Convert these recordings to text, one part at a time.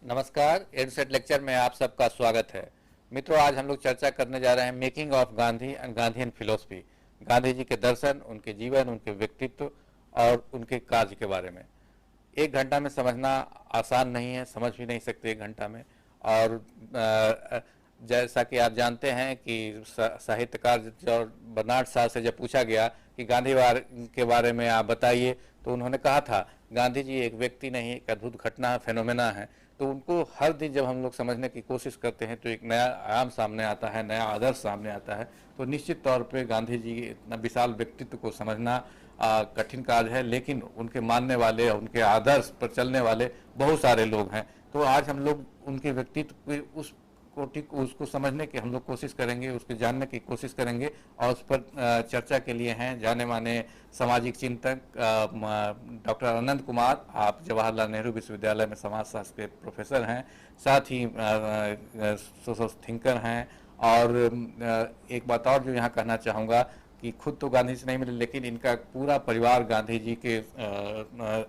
नमस्कार, ad set lecture में आप सबका स्वागत है। मित्रों, आज हम लोग चर्चा करने जा रहे हैं making of Gandhi and Gandhian philosophy. Gandhi ji के दर्शन, उनके जीवन, उनके व्यक्तित्व और उनके कार्य के बारे में। एक घंटा में समझना आसान नहीं है, समझ भी नहीं सकते एक घंटा में। और जैसा कि आप जानते हैं कि साहित्यकार जॉर्ज बर्नार्ड शॉ से जब पूछा गया कि गांधी के बारे में आप बताइए, तो उन्होंने कहा था गांधी जी एक व्यक्ति नहीं, एक अद्भुत घटना है, फेनोमेना है। तो उनको हर दिन जब हम लोग समझने की कोशिश करते हैं तो एक नया आयाम सामने आता है, नया आदर्श सामने आता है। तो निश्चित तौर पे गांधी जी के इतना विशाल व्यक्तित्व को समझना कठिन कार्य है, लेकिन उनके मानने वाले, उनके आदर्श पर चलने वाले बहुत सारे लोग हैं। तो आज हम लोग उनके व्यक्तित्व के उस कोटि को, उसको समझने की हम लोग कोशिश करेंगे, उसके जानने की कोशिश करेंगे। और उस पर चर्चा के लिए हैं जाने माने सामाजिक चिंतक डॉक्टर अनंत कुमार। आप जवाहरलाल नेहरू विश्वविद्यालय में समाजशास्त्र के प्रोफेसर हैं, साथ ही सोशल थिंकर हैं। और एक बात और जो यहाँ कहना चाहूँगा कि खुद तो गांधी से नहीं मिले, लेकिन इनका पूरा परिवार गांधी जी के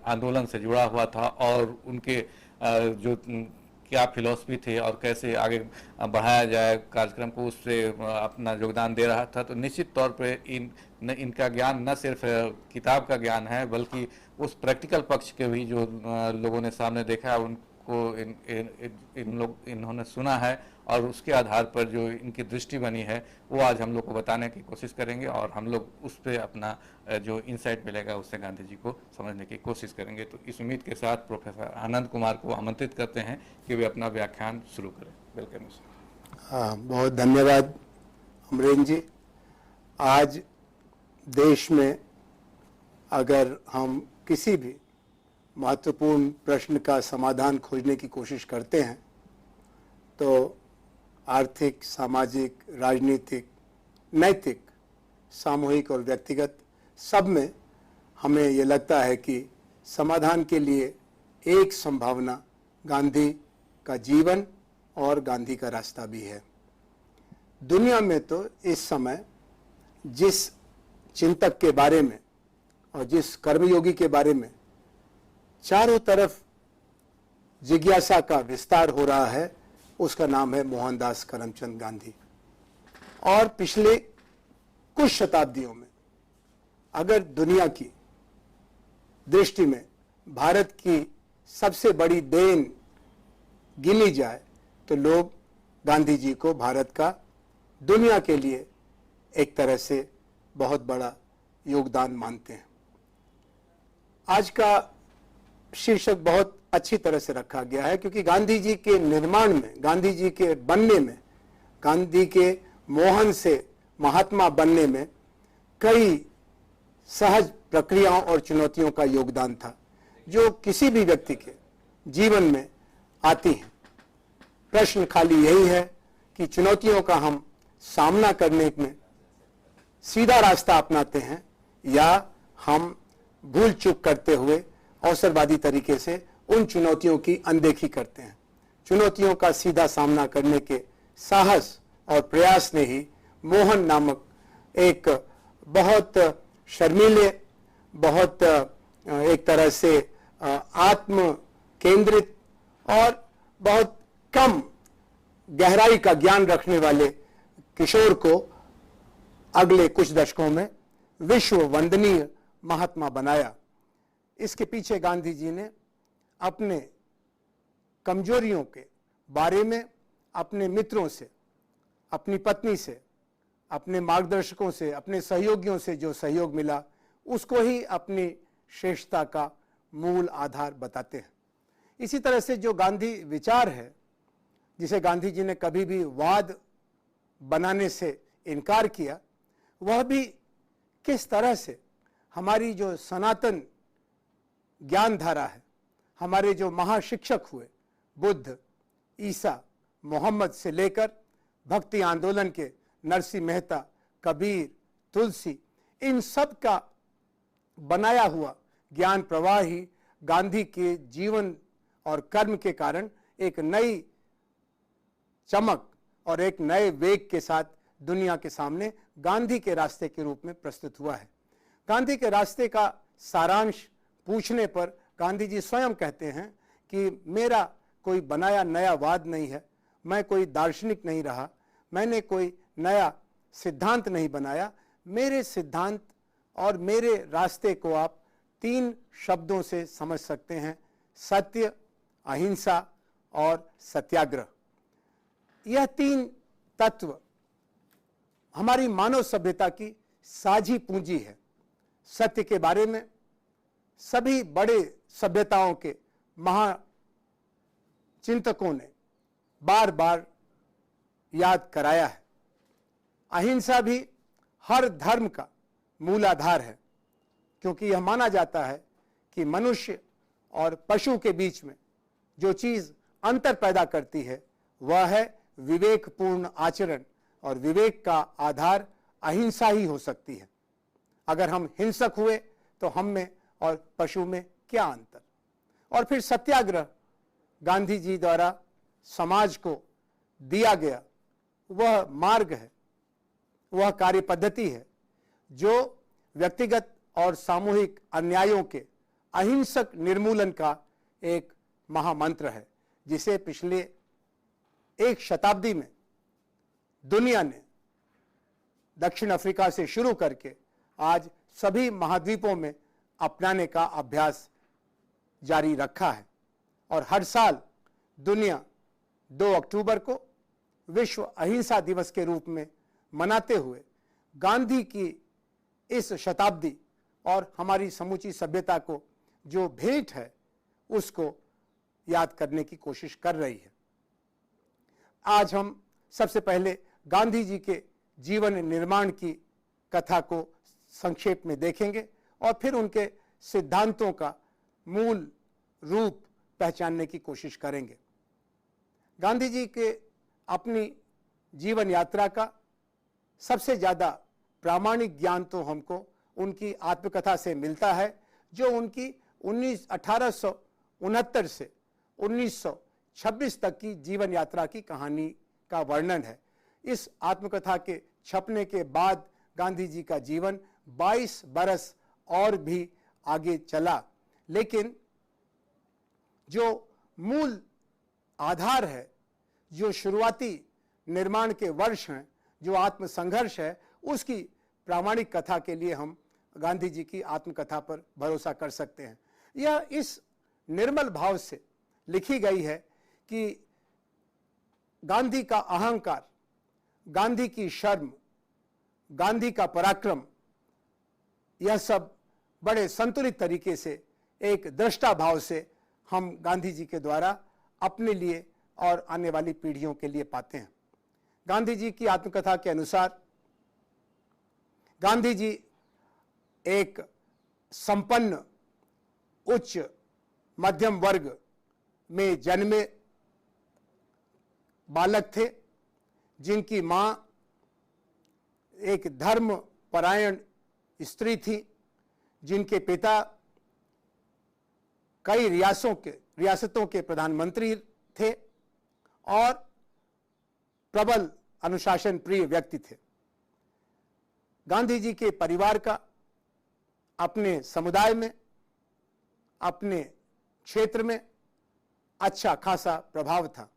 आंदोलन से जुड़ा हुआ था और उनके जो क्या फिलॉसफी थे और कैसे आगे बढ़ाया जाए कार्यक्रम को, उससे अपना योगदान दे रहा था। तो निश्चित तौर पे इनका ज्ञान न सिर्फ किताब का ज्ञान है, बल्कि उस प्रैक्टिकल पक्ष के भी जो लोगों ने सामने देखा है, उनको इन्होंने सुना है और उसके आधार पर जो इनकी दृष्टि बनी है वो आज हम लोग को बताने की कोशिश करेंगे। और हम लोग उस पर अपना जो इंसाइट मिलेगा उससे गांधी जी को समझने की कोशिश करेंगे। तो इस उम्मीद के साथ प्रोफेसर आनंद कुमार को आमंत्रित करते हैं कि वे अपना व्याख्यान शुरू करें। Welcome sir. हाँ, बहुत धन्यवाद अमरेन जी। आज देश में अगर हम किसी भी महत्वपूर्ण प्रश्न का समाधान खोजने की कोशिश करते हैं तो आर्थिक, सामाजिक, राजनीतिक, नैतिक, सामूहिक और व्यक्तिगत सब में हमें ये लगता है कि समाधान के लिए एक संभावना गांधी का जीवन और गांधी का रास्ता भी है। दुनिया में तो इस समय जिस चिंतक के बारे में और जिस कर्मयोगी के बारे में चारों तरफ जिज्ञासा का विस्तार हो रहा है, उसका नाम है मोहनदास करमचंद गांधी। और पिछले कुछ शताब्दियों में अगर दुनिया की दृष्टि में भारत की सबसे बड़ी देन गिनी जाए तो लोग गांधी जी को भारत का दुनिया के लिए एक तरह से बहुत बड़ा योगदान मानते हैं। आज का शीर्षक बहुत अच्छी तरह से रखा गया है, क्योंकि गांधी जी के निर्माण में, गांधी जी के बनने में, गांधी के मोहन से महात्मा बनने में कई सहज प्रक्रियाओं और चुनौतियों का योगदान था जो किसी भी व्यक्ति के जीवन में आती हैं। प्रश्न खाली यही है कि चुनौतियों का हम सामना करने में सीधा रास्ता अपनाते हैं या हम भूल चूक करते हुए अवसरवादी तरीके से उन चुनौतियों की अनदेखी करते हैं। चुनौतियों का सीधा सामना करने के साहस और प्रयास ने ही मोहन नामक एक बहुत शर्मीले, बहुत एक तरह से आत्म केंद्रित और बहुत कम गहराई का ज्ञान रखने वाले किशोर को अगले कुछ दशकों में विश्व वंदनीय महात्मा बनाया। इसके पीछे गांधी जी ने अपने कमजोरियों के बारे में अपने मित्रों से, अपनी पत्नी से, अपने मार्गदर्शकों से, अपने सहयोगियों से जो सहयोग मिला उसको ही अपनी श्रेष्ठता का मूल आधार बताते हैं। इसी तरह से जो गांधी विचार है, जिसे गांधी जी ने कभी भी वाद बनाने से इनकार किया, वह भी किस तरह से हमारी जो सनातन ज्ञान धारा है, हमारे जो महाशिक्षक हुए बुद्ध ईसा, मोहम्मद से लेकर भक्ति आंदोलन के नरसिंह मेहता, कबीर, तुलसी, इन सब का बनाया हुआ ज्ञान प्रवाह ही गांधी के जीवन और कर्म के कारण एक नई चमक और एक नए वेग के साथ दुनिया के सामने गांधी के रास्ते के रूप में प्रस्तुत हुआ है। गांधी के रास्ते का सारांश पूछने पर गांधी जी स्वयं कहते हैं कि मेरा कोई बनाया नया वाद नहीं है, मैं कोई दार्शनिक नहीं रहा, मैंने कोई नया सिद्धांत नहीं बनाया। मेरे सिद्धांत और मेरे रास्ते को आप 3 शब्दों से समझ सकते हैं, सत्य, अहिंसा और सत्याग्रह। यह 3 तत्व हमारी मानव सभ्यता की साझी पूंजी है। सत्य के बारे में सभी बड़े सभ्यताओं के महाचिंतकों ने बार बार याद कराया है। अहिंसा भी हर धर्म का मूलाधार है, क्योंकि यह माना जाता है कि मनुष्य और पशु के बीच में जो चीज अंतर पैदा करती है वह है विवेकपूर्ण आचरण, और विवेक का आधार अहिंसा ही हो सकती है। अगर हम हिंसक हुए तो हम में और पशु में क्या अंतर। और फिर सत्याग्रह गांधी जी द्वारा समाज को दिया गया वह मार्ग है, वह कार्य पद्धति है जो व्यक्तिगत और सामूहिक अन्यायों के अहिंसक निर्मूलन का एक महामंत्र है, जिसे पिछले 1 शताब्दी में दुनिया ने दक्षिण अफ्रीका से शुरू करके आज सभी महाद्वीपों में अपनाने का अभ्यास जारी रखा है। और हर साल दुनिया 2 अक्टूबर को विश्व अहिंसा दिवस के रूप में मनाते हुए गांधी की इस शताब्दी और हमारी समूची सभ्यता को जो भेंट है उसको याद करने की कोशिश कर रही है। आज हम सबसे पहले गांधी जी के जीवन निर्माण की कथा को संक्षेप में देखेंगे और फिर उनके सिद्धांतों का मूल रूप पहचानने की कोशिश करेंगे। गांधी जी के अपनी जीवन यात्रा का सबसे ज़्यादा प्रामाणिक ज्ञान तो हमको उनकी आत्मकथा से मिलता है, जो उनकी 1869 से 1926 तक की जीवन यात्रा की कहानी का वर्णन है। इस आत्मकथा के छपने के बाद गांधी जी का जीवन 22 बरस और भी आगे चला, लेकिन जो मूल आधार है, जो शुरुआती निर्माण के वर्ष हैं, जो आत्मसंघर्ष है, उसकी प्रामाणिक कथा के लिए हम गांधी जी की आत्मकथा पर भरोसा कर सकते हैं। यह इस निर्मल भाव से लिखी गई है कि गांधी का अहंकार, गांधी की शर्म, गांधी का पराक्रम, यह सब बड़े संतुलित तरीके से एक दृष्टा भाव से हम गांधी जी के द्वारा अपने लिए और आने वाली पीढ़ियों के लिए पाते हैं। गांधी जी की आत्मकथा के अनुसार गांधी जी एक संपन्न उच्च मध्यम वर्ग में जन्मे बालक थे, जिनकी मां एक धर्म परायण स्त्री थी, जिनके पिता कई रियासतों के प्रधानमंत्री थे और प्रबल अनुशासन प्रिय व्यक्ति थे। गांधी जी के परिवार का अपने समुदाय में, अपने क्षेत्र में अच्छा खासा प्रभाव था।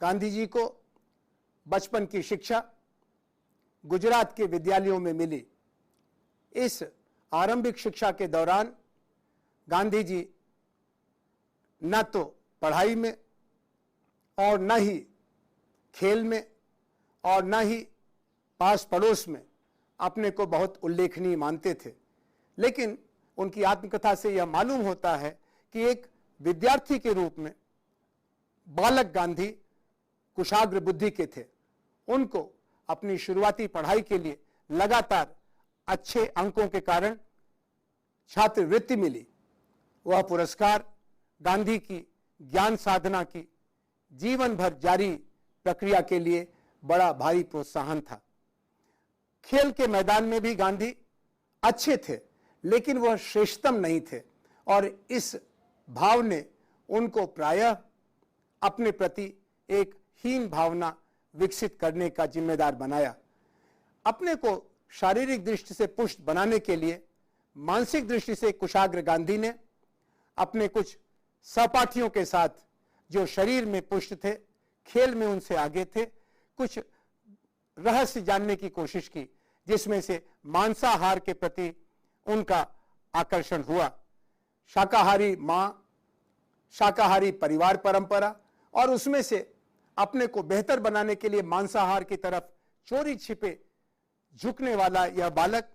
गांधी जी को बचपन की शिक्षा गुजरात के विद्यालयों में मिली। इस आरंभिक शिक्षा के दौरान गांधी जी न तो पढ़ाई में और न ही खेल में और न ही पास पड़ोस में अपने को बहुत उल्लेखनीय मानते थे, लेकिन उनकी आत्मकथा से यह मालूम होता है कि एक विद्यार्थी के रूप में बालक गांधी कुशाग्र बुद्धि के थे। उनको अपनी शुरुआती पढ़ाई के लिए लगातार अच्छे अंकों के कारण छात्रवृत्ति मिली। वह पुरस्कार गांधी की ज्ञान साधना की जीवन भर जारी प्रक्रिया के लिए बड़ा भारी प्रोत्साहन था। खेल के मैदान में भी गांधी अच्छे थे, लेकिन वह श्रेष्ठतम नहीं थे और इस भाव ने उनको प्रायः अपने प्रति एक हीन भावना विकसित करने का जिम्मेदार बनाया। अपने को शारीरिक दृष्टि से पुष्ट बनाने के लिए मानसिक दृष्टि से कुशाग्र गांधी ने अपने कुछ सहपाठियों के साथ, जो शरीर में पुष्ट थे, खेल में उनसे आगे थे, कुछ रहस्य जानने की कोशिश की, जिसमें से मांसाहार के प्रति उनका आकर्षण हुआ। शाकाहारी मां, शाकाहारी परिवार परंपरा और उसमें से अपने को बेहतर बनाने के लिए मांसाहार की तरफ चोरी छिपे झुकने वाला यह बालक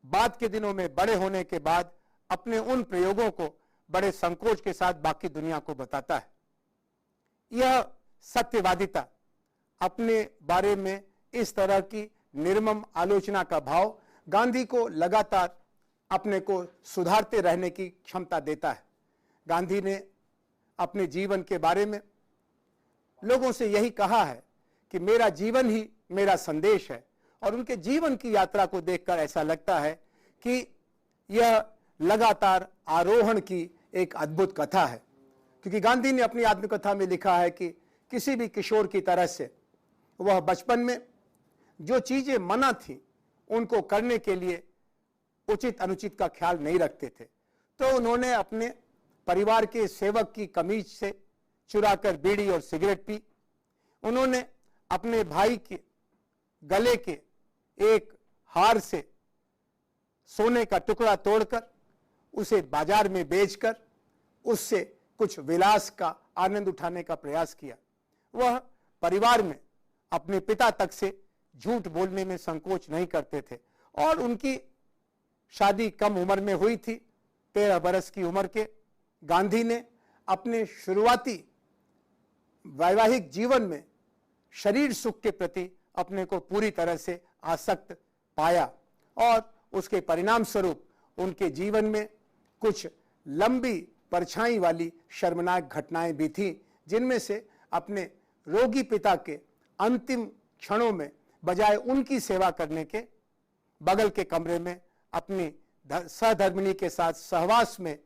बाद के दिनों में बड़े होने के बाद अपने उन प्रयोगों को बड़े संकोच के साथ बाकी दुनिया को बताता है। यह सत्यवादिता, अपने बारे में इस तरह की निर्मम आलोचना का भाव गांधी को लगातार अपने को सुधारते रहने की क्षमता देता है। गांधी ने अपने जीवन के बारे में लोगों से यही कहा है कि मेरा जीवन ही मेरा संदेश है, और उनके जीवन की यात्रा को देखकर ऐसा लगता है कि यह लगातार आरोहण की एक अद्भुत कथा है। क्योंकि गांधी ने अपनी आत्मकथा में लिखा है कि किसी भी किशोर की तरह से वह बचपन में जो चीजें मना थी उनको करने के लिए उचित अनुचित का ख्याल नहीं रखते थे, तो उन्होंने अपने परिवार के सेवक की कमीज से चुराकर बीड़ी और सिगरेट पी। उन्होंने अपने भाई के गले के एक हार से सोने का टुकड़ा तोड़कर उसे बाजार में बेचकर उससे कुछ विलास का आनंद उठाने का प्रयास किया। वह परिवार में अपने पिता तक से झूठ बोलने में संकोच नहीं करते थे, और उनकी शादी कम उम्र में हुई थी, 13 बरस की उम्र के। गांधी ने अपने शुरुआती वैवाहिक जीवन में शरीर सुख के प्रति अपने को पूरी तरह से आसक्त पाया, और उसके परिणाम स्वरूप उनके जीवन में कुछ लंबी परछाई वाली शर्मनाक घटनाएं भी थीं, जिनमें से अपने रोगी पिता के अंतिम क्षणों में बजाय उनकी सेवा करने के बगल के कमरे में अपनी सहधर्मिणी के साथ सहवास में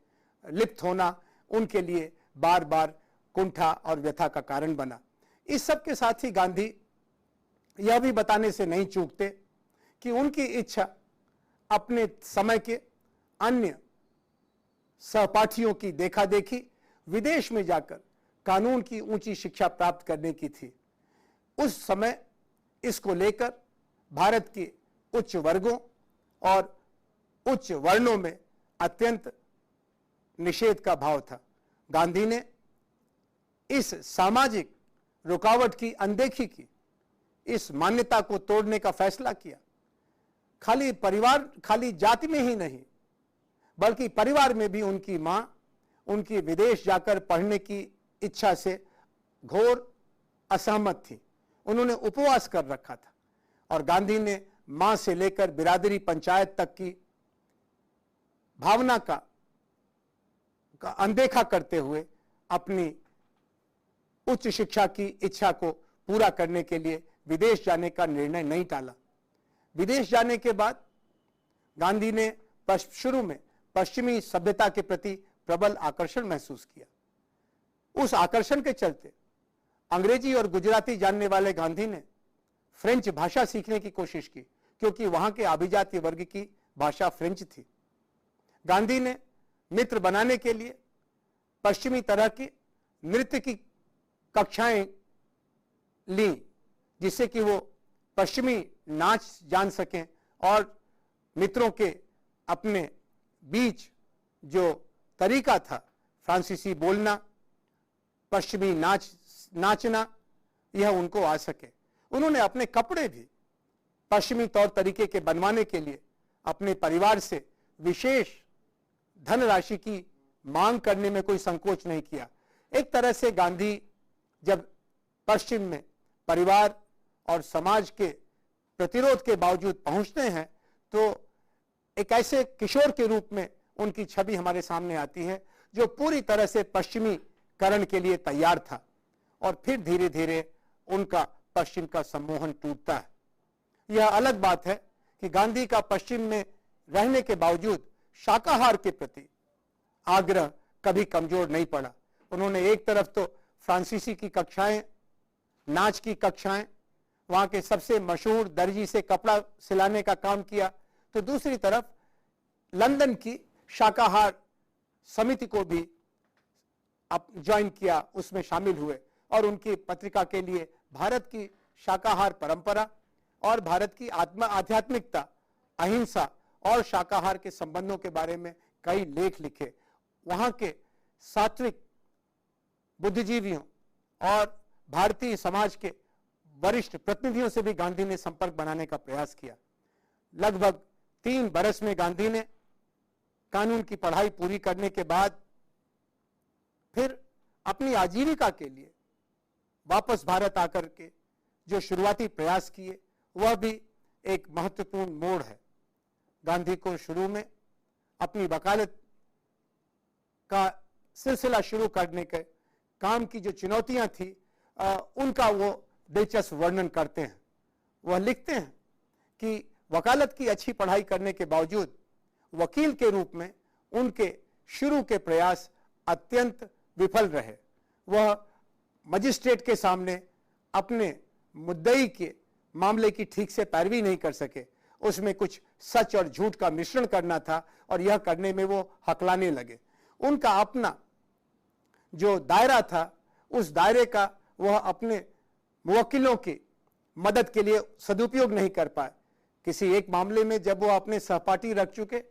लिप्त होना उनके लिए बार बार कुंठा और व्यथा का कारण बना। इस सब के साथ ही गांधी यह भी बताने से नहीं चूकते कि उनकी इच्छा अपने समय के अन्य सहपाठियों की देखा देखी विदेश में जाकर कानून की ऊंची शिक्षा प्राप्त करने की थी। उस समय इसको लेकर भारत के उच्च वर्गों और उच्च वर्णों में अत्यंत निषेध का भाव था। गांधी ने इस सामाजिक रुकावट की अनदेखी की, इस मान्यता को तोड़ने का फैसला किया। खाली जाति में ही नहीं, बल्कि परिवार में भी उनकी मां उनकी विदेश जाकर पढ़ने की इच्छा से घोर असहमत थी। उन्होंने उपवास कर रखा था, और गांधी ने मां से लेकर बिरादरी पंचायत तक की भावना का अनदेखा करते हुए अपनी उच्च शिक्षा की इच्छा को पूरा करने के लिए विदेश जाने का निर्णय नहीं टाला। विदेश जाने के बाद गांधी ने शुरू में पश्चिमी सभ्यता के प्रति प्रबल आकर्षण महसूस किया। उस आकर्षण के चलते अंग्रेजी और गुजराती जानने वाले गांधी ने फ्रेंच भाषा सीखने की कोशिश की, क्योंकि वहां के अभिजाती वर्ग की भाषा फ्रेंच थी। गांधी ने मित्र बनाने के लिए पश्चिमी तरह की नृत्य की कक्षाएं ली, जिससे कि वो पश्चिमी नाच जान सकें, और मित्रों के अपने बीच जो तरीका था फ्रांसीसी बोलना, पश्चिमी नाचना, यह उनको आ सके। उन्होंने अपने कपड़े भी पश्चिमी तौर तरीके के बनवाने के लिए अपने परिवार से विशेष धनराशि की मांग करने में कोई संकोच नहीं किया। एक तरह से गांधी जब पश्चिम में परिवार और समाज के प्रतिरोध के बावजूद पहुंचते हैं, तो एक ऐसे किशोर के रूप में उनकी छवि हमारे सामने आती है जो पूरी तरह से पश्चिमीकरण के लिए तैयार था। और फिर धीरे धीरे उनका पश्चिम का सम्मोहन टूटता है। यह अलग बात है कि गांधी का पश्चिम में रहने के बावजूद शाकाहार के प्रति आग्रह कभी कमजोर नहीं पड़ा। उन्होंने एक तरफ तो फ्रांसीसी की कक्षाएं, नाच की कक्षाएं, वहां के सबसे मशहूर दर्जी से कपड़ा सिलाने का काम किया, तो दूसरी तरफ लंदन की शाकाहार समिति को भी ज्वाइन किया, उसमें शामिल हुए और उनकी पत्रिका के लिए भारत की शाकाहार परंपरा और भारत की आध्यात्मिकता, अहिंसा और शाकाहार के संबंधों के बारे में कई लेख लिखे। वहां के सात्विक बुद्धिजीवियों और भारतीय समाज के वरिष्ठ प्रतिनिधियों से भी गांधी ने संपर्क बनाने का प्रयास किया। लगभग 3 बरस में गांधी ने कानून की पढ़ाई पूरी करने के बाद फिर अपनी आजीविका के लिए वापस भारत आकर के जो शुरुआती प्रयास किए, वह भी एक महत्वपूर्ण मोड़ है। गांधी को शुरू में अपनी वकालत का सिलसिला शुरू करने के काम की जो चुनौतियां थी, उनका वो दिलचस्प वर्णन करते हैं। वह लिखते हैं कि वकालत की अच्छी पढ़ाई करने के बावजूद वकील के रूप में उनके शुरू के प्रयास अत्यंत विफल रहे। वह मजिस्ट्रेट के सामने अपने मुद्दई के मामले की ठीक से पैरवी नहीं कर सके। उसमें कुछ सच और झूठ का मिश्रण करना था और यह करने में वो हकलाने लगे। उनका अपना जो दायरा था, उस दायरे का वह अपने मुवक्किलों की मदद के लिए सदुपयोग नहीं कर पाए। किसी एक मामले में जब वो अपने सहपाठी रख चुके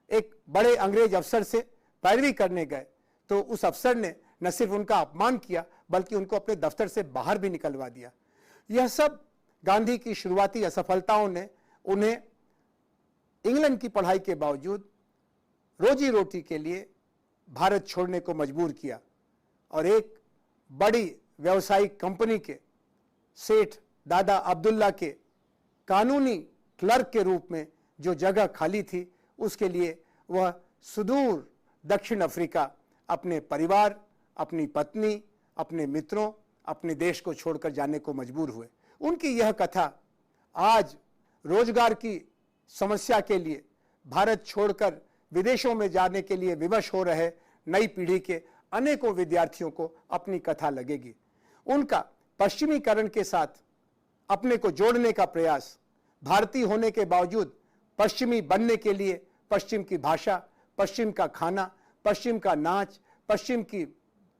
एक बड़े अंग्रेज अफसर से पैरवी करने गए, तो उस अफसर ने न सिर्फ उनका अपमान किया बल्कि उनको अपने दफ्तर से बाहर भी निकलवा दिया। यह सब गांधी की शुरुआती असफलताओं ने उन्हें इंग्लैंड की पढ़ाई के बावजूद रोजी रोटी के लिए भारत छोड़ने को मजबूर किया और एक बड़ी व्यावसायिक कंपनी के सेठ दादा अब्दुल्ला के कानूनी क्लर्क के रूप में जो जगह खाली थी, उसके लिए वह सुदूर दक्षिण अफ्रीका अपने परिवार, अपनी पत्नी, अपने मित्रों, अपने देश को छोड़कर जाने को मजबूर हुए। उनकी यह कथा आज रोजगार की समस्या के लिए भारत छोड़कर विदेशों में जाने के लिए विवश हो रहे नई पीढ़ी के अनेकों विद्यार्थियों को अपनी कथा लगेगी। उनका पश्चिमीकरण के साथ अपने को जोड़ने का प्रयास, भारतीय होने के बावजूद पश्चिमी बनने के लिए पश्चिम की भाषा, पश्चिम का खाना, पश्चिम का नाच, पश्चिम की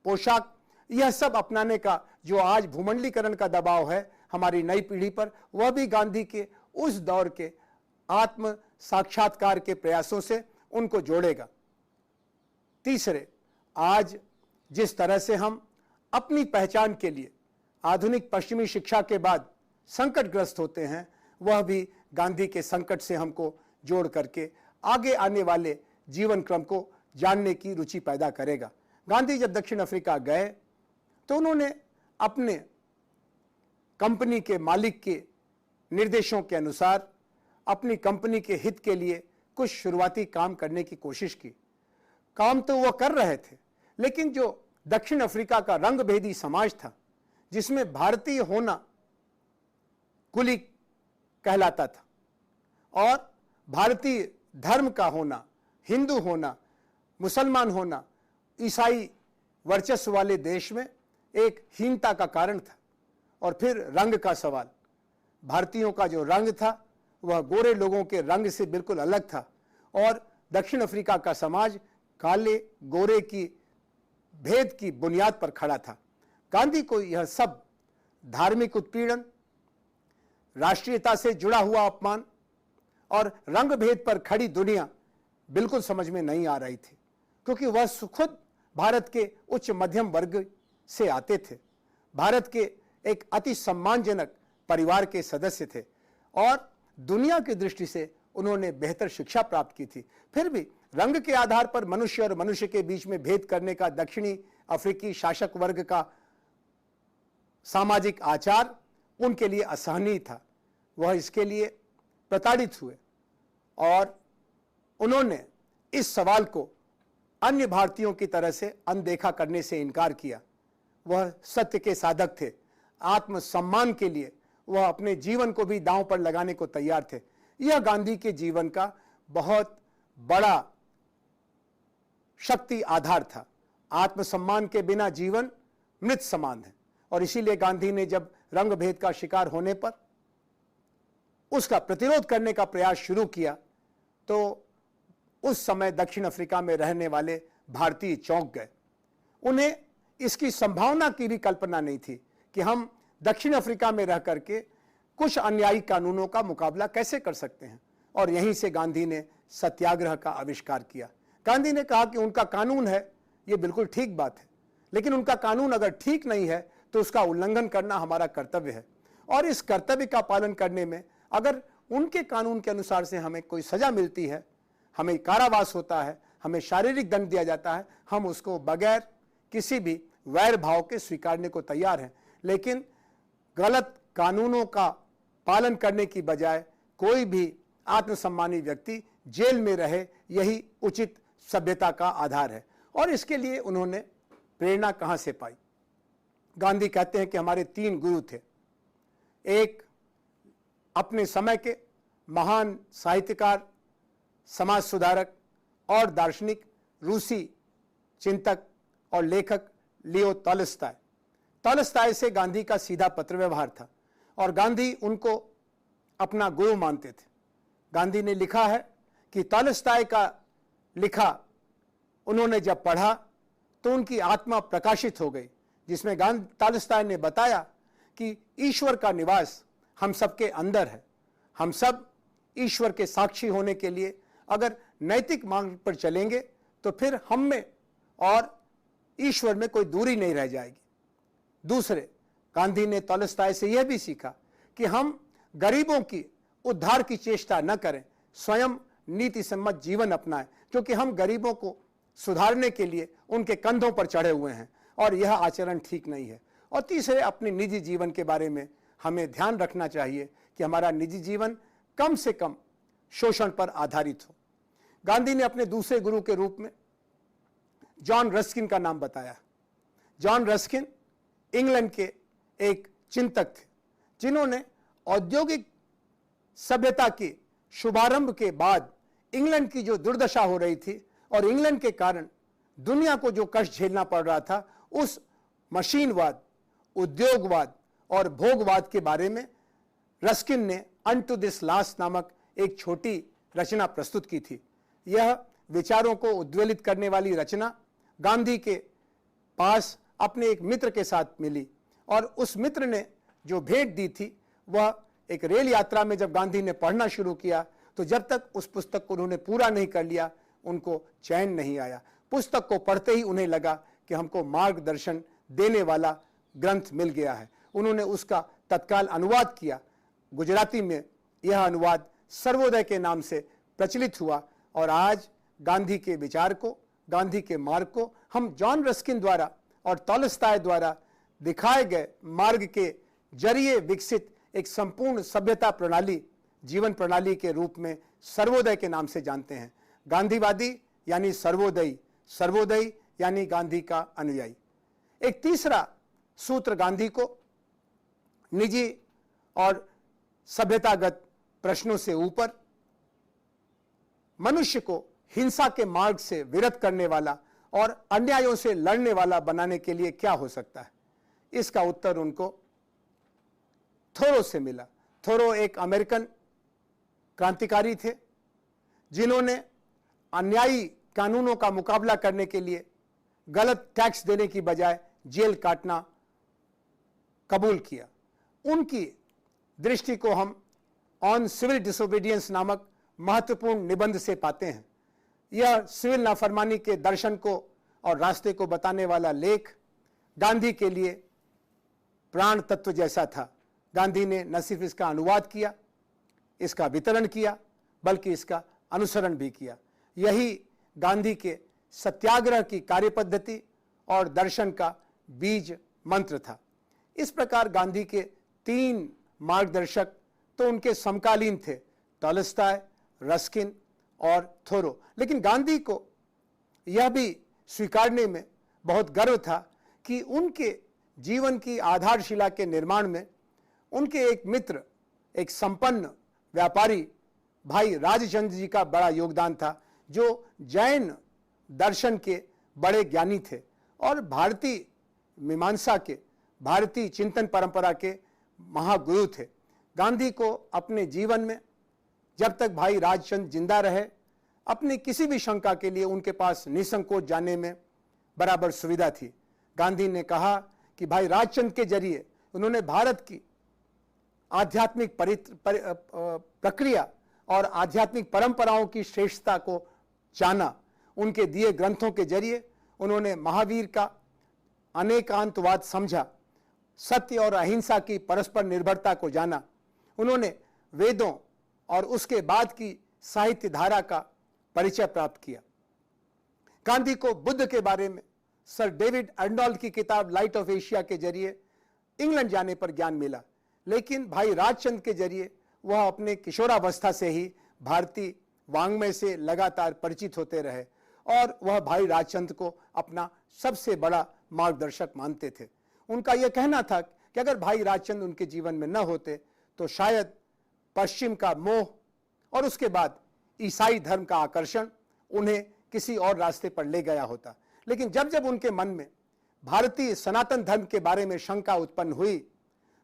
पोशाक, यह सब अपनाने का जो आज भूमंडलीकरण का दबाव है हमारी नई पीढ़ी पर, वह भी गांधी के उस दौर के आत्म साक्षात्कार के प्रयासों से उनको जोड़ेगा। तीसरे, आज जिस तरह से हम अपनी पहचान के लिए आधुनिक पश्चिमी शिक्षा के बाद संकटग्रस्त होते हैं, वह भी गांधी के संकट से हमको जोड़ करके आगे आने वाले जीवन क्रम को जानने की रुचि पैदा करेगा। गांधी जब दक्षिण अफ्रीका गए तो उन्होंने अपने कंपनी के मालिक के निर्देशों के अनुसार अपनी कंपनी के हित के लिए कुछ शुरुआती काम करने की कोशिश की। काम तो वह कर रहे थे, लेकिन जो दक्षिण अफ्रीका का रंगभेदी समाज था, जिसमें भारतीय होना कुली कहलाता था और भारतीय धर्म का होना, हिंदू होना, मुसलमान होना, ईसाई वर्चस्व वाले देश में एक हीनता का कारण था। और फिर रंग का सवाल, भारतीयों का जो रंग था वह गोरे लोगों के रंग से बिल्कुल अलग था और दक्षिण अफ्रीका का समाज काले गोरे की भेद की बुनियाद पर खड़ा था। गांधी को यह सब धार्मिक उत्पीड़न, राष्ट्रीयता से जुड़ा हुआ अपमान और रंग भेद पर खड़ी दुनिया बिल्कुल समझ में नहीं आ रही थी, क्योंकि वह खुद भारत के उच्च मध्यम वर्ग से आते थे, भारत के एक अति सम्मानजनक परिवार के सदस्य थे और दुनिया की दृष्टि से उन्होंने बेहतर शिक्षा प्राप्त की थी। फिर भी रंग के आधार पर मनुष्य और मनुष्य के बीच में भेद करने का दक्षिणी अफ्रीकी शासक वर्ग का सामाजिक आचार उनके लिए असहनीय था। वह इसके लिए प्रताड़ित हुए और उन्होंने इस सवाल को अन्य भारतीयों की तरह से अनदेखा करने से इनकार किया। वह सत्य के साधक थे। आत्मसम्मान के लिए वह अपने जीवन को भी दांव पर लगाने को तैयार थे। यह गांधी के जीवन का बहुत बड़ा शक्ति आधार था। आत्मसम्मान के बिना जीवन मृत समान है, और इसीलिए गांधी ने जब रंग भेद का शिकार होने पर उसका प्रतिरोध करने का प्रयास शुरू किया तो उस समय दक्षिण अफ्रीका में रहने वाले भारतीय चौंक गए। उन्हें इसकी संभावना की भी कल्पना नहीं थी कि हम दक्षिण अफ्रीका में रह करके कुछ अन्यायी कानूनों का मुकाबला कैसे कर सकते हैं, और यहीं से गांधी ने सत्याग्रह का आविष्कार किया। गांधी ने कहा कि उनका कानून है, ये बिल्कुल ठीक बात है, लेकिन उनका कानून अगर ठीक नहीं है तो उसका उल्लंघन करना हमारा कर्तव्य है, और इस कर्तव्य का पालन करने में अगर उनके कानून के अनुसार से हमें कोई सजा मिलती है, हमें कारावास होता है, हमें शारीरिक दंड दिया जाता है, हम उसको बगैर किसी भी वैर भाव के स्वीकारने को तैयार हैं। लेकिन गलत कानूनों का पालन करने की बजाय कोई भी आत्मसम्मानी व्यक्ति जेल में रहे, यही उचित सभ्यता का आधार है। और इसके लिए उन्होंने प्रेरणा कहां से पाई? गांधी कहते हैं कि हमारे 3 गुरु थे। एक अपने समय के महान साहित्यकार, समाज सुधारक और दार्शनिक रूसी चिंतक और लेखक लियो टॉल्स्टॉय। टॉल्स्टॉय से गांधी का सीधा पत्र व्यवहार था और गांधी उनको अपना गुरु मानते थे। गांधी ने लिखा है कि टॉल्स्टॉय का लिखा उन्होंने जब पढ़ा तो उनकी आत्मा प्रकाशित हो गई, जिसमें टॉल्स्टॉय ने बताया कि ईश्वर का निवास हम सबके अंदर है। हम सब ईश्वर के साक्षी होने के लिए अगर नैतिक मार्ग पर चलेंगे तो फिर हम में और ईश्वर में कोई दूरी नहीं रह जाएगी। दूसरे, गांधी ने टॉल्स्टॉय से यह भी सीखा कि हम गरीबों की उद्धार की चेष्टा न करें, स्वयं नीति सम्मत जीवन अपनाएं, क्योंकि हम गरीबों को सुधारने के लिए उनके कंधों पर चढ़े हुए हैं और यह आचरण ठीक नहीं है। और तीसरे, अपने निजी जीवन के बारे में हमें ध्यान रखना चाहिए कि हमारा निजी जीवन कम से कम शोषण पर आधारित हो। गांधी ने अपने दूसरे गुरु के रूप में जॉन रस्किन का नाम बताया। जॉन रस्किन इंग्लैंड के एक चिंतक थे, जिन्होंने औद्योगिक सभ्यता के शुभारंभ के बाद इंग्लैंड की जो दुर्दशा हो रही थी और इंग्लैंड के कारण दुनिया को जो कष्ट झेलना पड़ रहा था, उस मशीनवाद, उद्योगवाद और भोगवाद के बारे में रस्किन ने अनटू दिस लास्ट नामक एक छोटी रचना प्रस्तुत की थी। यह विचारों को उद्वेलित करने वाली रचना गांधी के पास अपने एक मित्र के साथ मिली और उस मित्र ने जो भेंट दी थी वह एक रेल यात्रा में जब गांधी ने पढ़ना शुरू किया तो जब तक उस पुस्तक को उन्होंने पूरा नहीं कर लिया उनको चैन नहीं आया। पुस्तक को पढ़ते ही उन्हें लगा कि हमको मार्गदर्शन देने वाला ग्रंथ मिल गया है। उन्होंने उसका तत्काल अनुवाद किया। गुजराती में यह अनुवाद सर्वोदय के नाम से प्रचलित हुआ और आज गांधी के विचार को, गांधी के मार्ग को हम जॉन रस्किन द्वारा और टॉल्स्टॉय द्वारा दिखाए गए मार्ग के जरिए विकसित एक संपूर्ण सभ्यता प्रणाली, जीवन प्रणाली के रूप में सर्वोदय के नाम से जानते हैं। गांधीवादी यानी सर्वोदयी, सर्वोदयी यानी गांधी का अनुयायी। एक तीसरा सूत्र गांधी को निजी और सभ्यतागत प्रश्नों से ऊपर मनुष्य को हिंसा के मार्ग से विरत करने वाला और अन्यायों से लड़ने वाला बनाने के लिए क्या हो सकता है? इसका उत्तर उनको थोरो से मिला। थोरो एक अमेरिकन क्रांतिकारी थे जिन्होंने अन्यायी कानूनों का मुकाबला करने के लिए गलत टैक्स देने की बजाय जेल काटना कबूल किया। उनकी दृष्टि को हम ऑन सिविल डिसोबीडियंस नामक महत्वपूर्ण निबंध से पाते हैं। यह सिविल नाफरमानी के दर्शन को और रास्ते को बताने वाला लेख गांधी के लिए प्राण तत्व जैसा था। गांधी ने न सिर्फ इसका अनुवाद किया, इसका वितरण किया, बल्कि इसका अनुसरण भी किया। यही गांधी के सत्याग्रह की कार्यपद्धति और दर्शन का बीज मंत्र था। इस प्रकार गांधी के 3 मार्गदर्शक तो उनके समकालीन थे, टॉल्स्टॉय, रस्किन और थोरो। लेकिन गांधी को यह भी स्वीकारने में बहुत गर्व था कि उनके जीवन की आधारशिला के निर्माण में उनके एक मित्र, एक संपन्न व्यापारी भाई राजचंद्र जी का बड़ा योगदान था, जो जैन दर्शन के बड़े ज्ञानी थे और भारतीय मीमांसा के, भारतीय चिंतन परंपरा के महागुरु थे। गांधी को अपने जीवन में जब तक भाई राजचंद्र जिंदा रहे, अपनी किसी भी शंका के लिए उनके पास निसंकोच जाने में बराबर सुविधा थी। गांधी ने कहा कि भाई राजचंद्र के जरिए उन्होंने भारत की आध्यात्मिक प्रक्रिया और आध्यात्मिक परंपराओं की श्रेष्ठता को जाना। उनके दिए ग्रंथों के जरिए उन्होंने महावीर का अनेकांतवाद समझा, सत्य और अहिंसा की परस्पर निर्भरता को जाना। उन्होंने वेदों और उसके बाद की साहित्य धारा का परिचय प्राप्त किया। गांधी को बुद्ध के बारे में सर डेविड अर्नोल्ड की किताब लाइट ऑफ एशिया के जरिए इंग्लैंड जाने पर ज्ञान मिला, लेकिन भाई राजचंद्र के जरिए वह अपने किशोरावस्था से ही भारतीय वांग्मय से लगातार परिचित होते रहे और वह भाई राजचंद्र को अपना सबसे बड़ा मार्गदर्शक मानते थे। उनका यह कहना था कि अगर भाई राजचंद्र उनके जीवन में न होते तो शायद पश्चिम का मोह और उसके बाद ईसाई धर्म का आकर्षण उन्हें किसी और रास्ते पर ले गया होता। लेकिन जब जब उनके मन में भारतीय सनातन धर्म के बारे में शंका उत्पन्न हुई,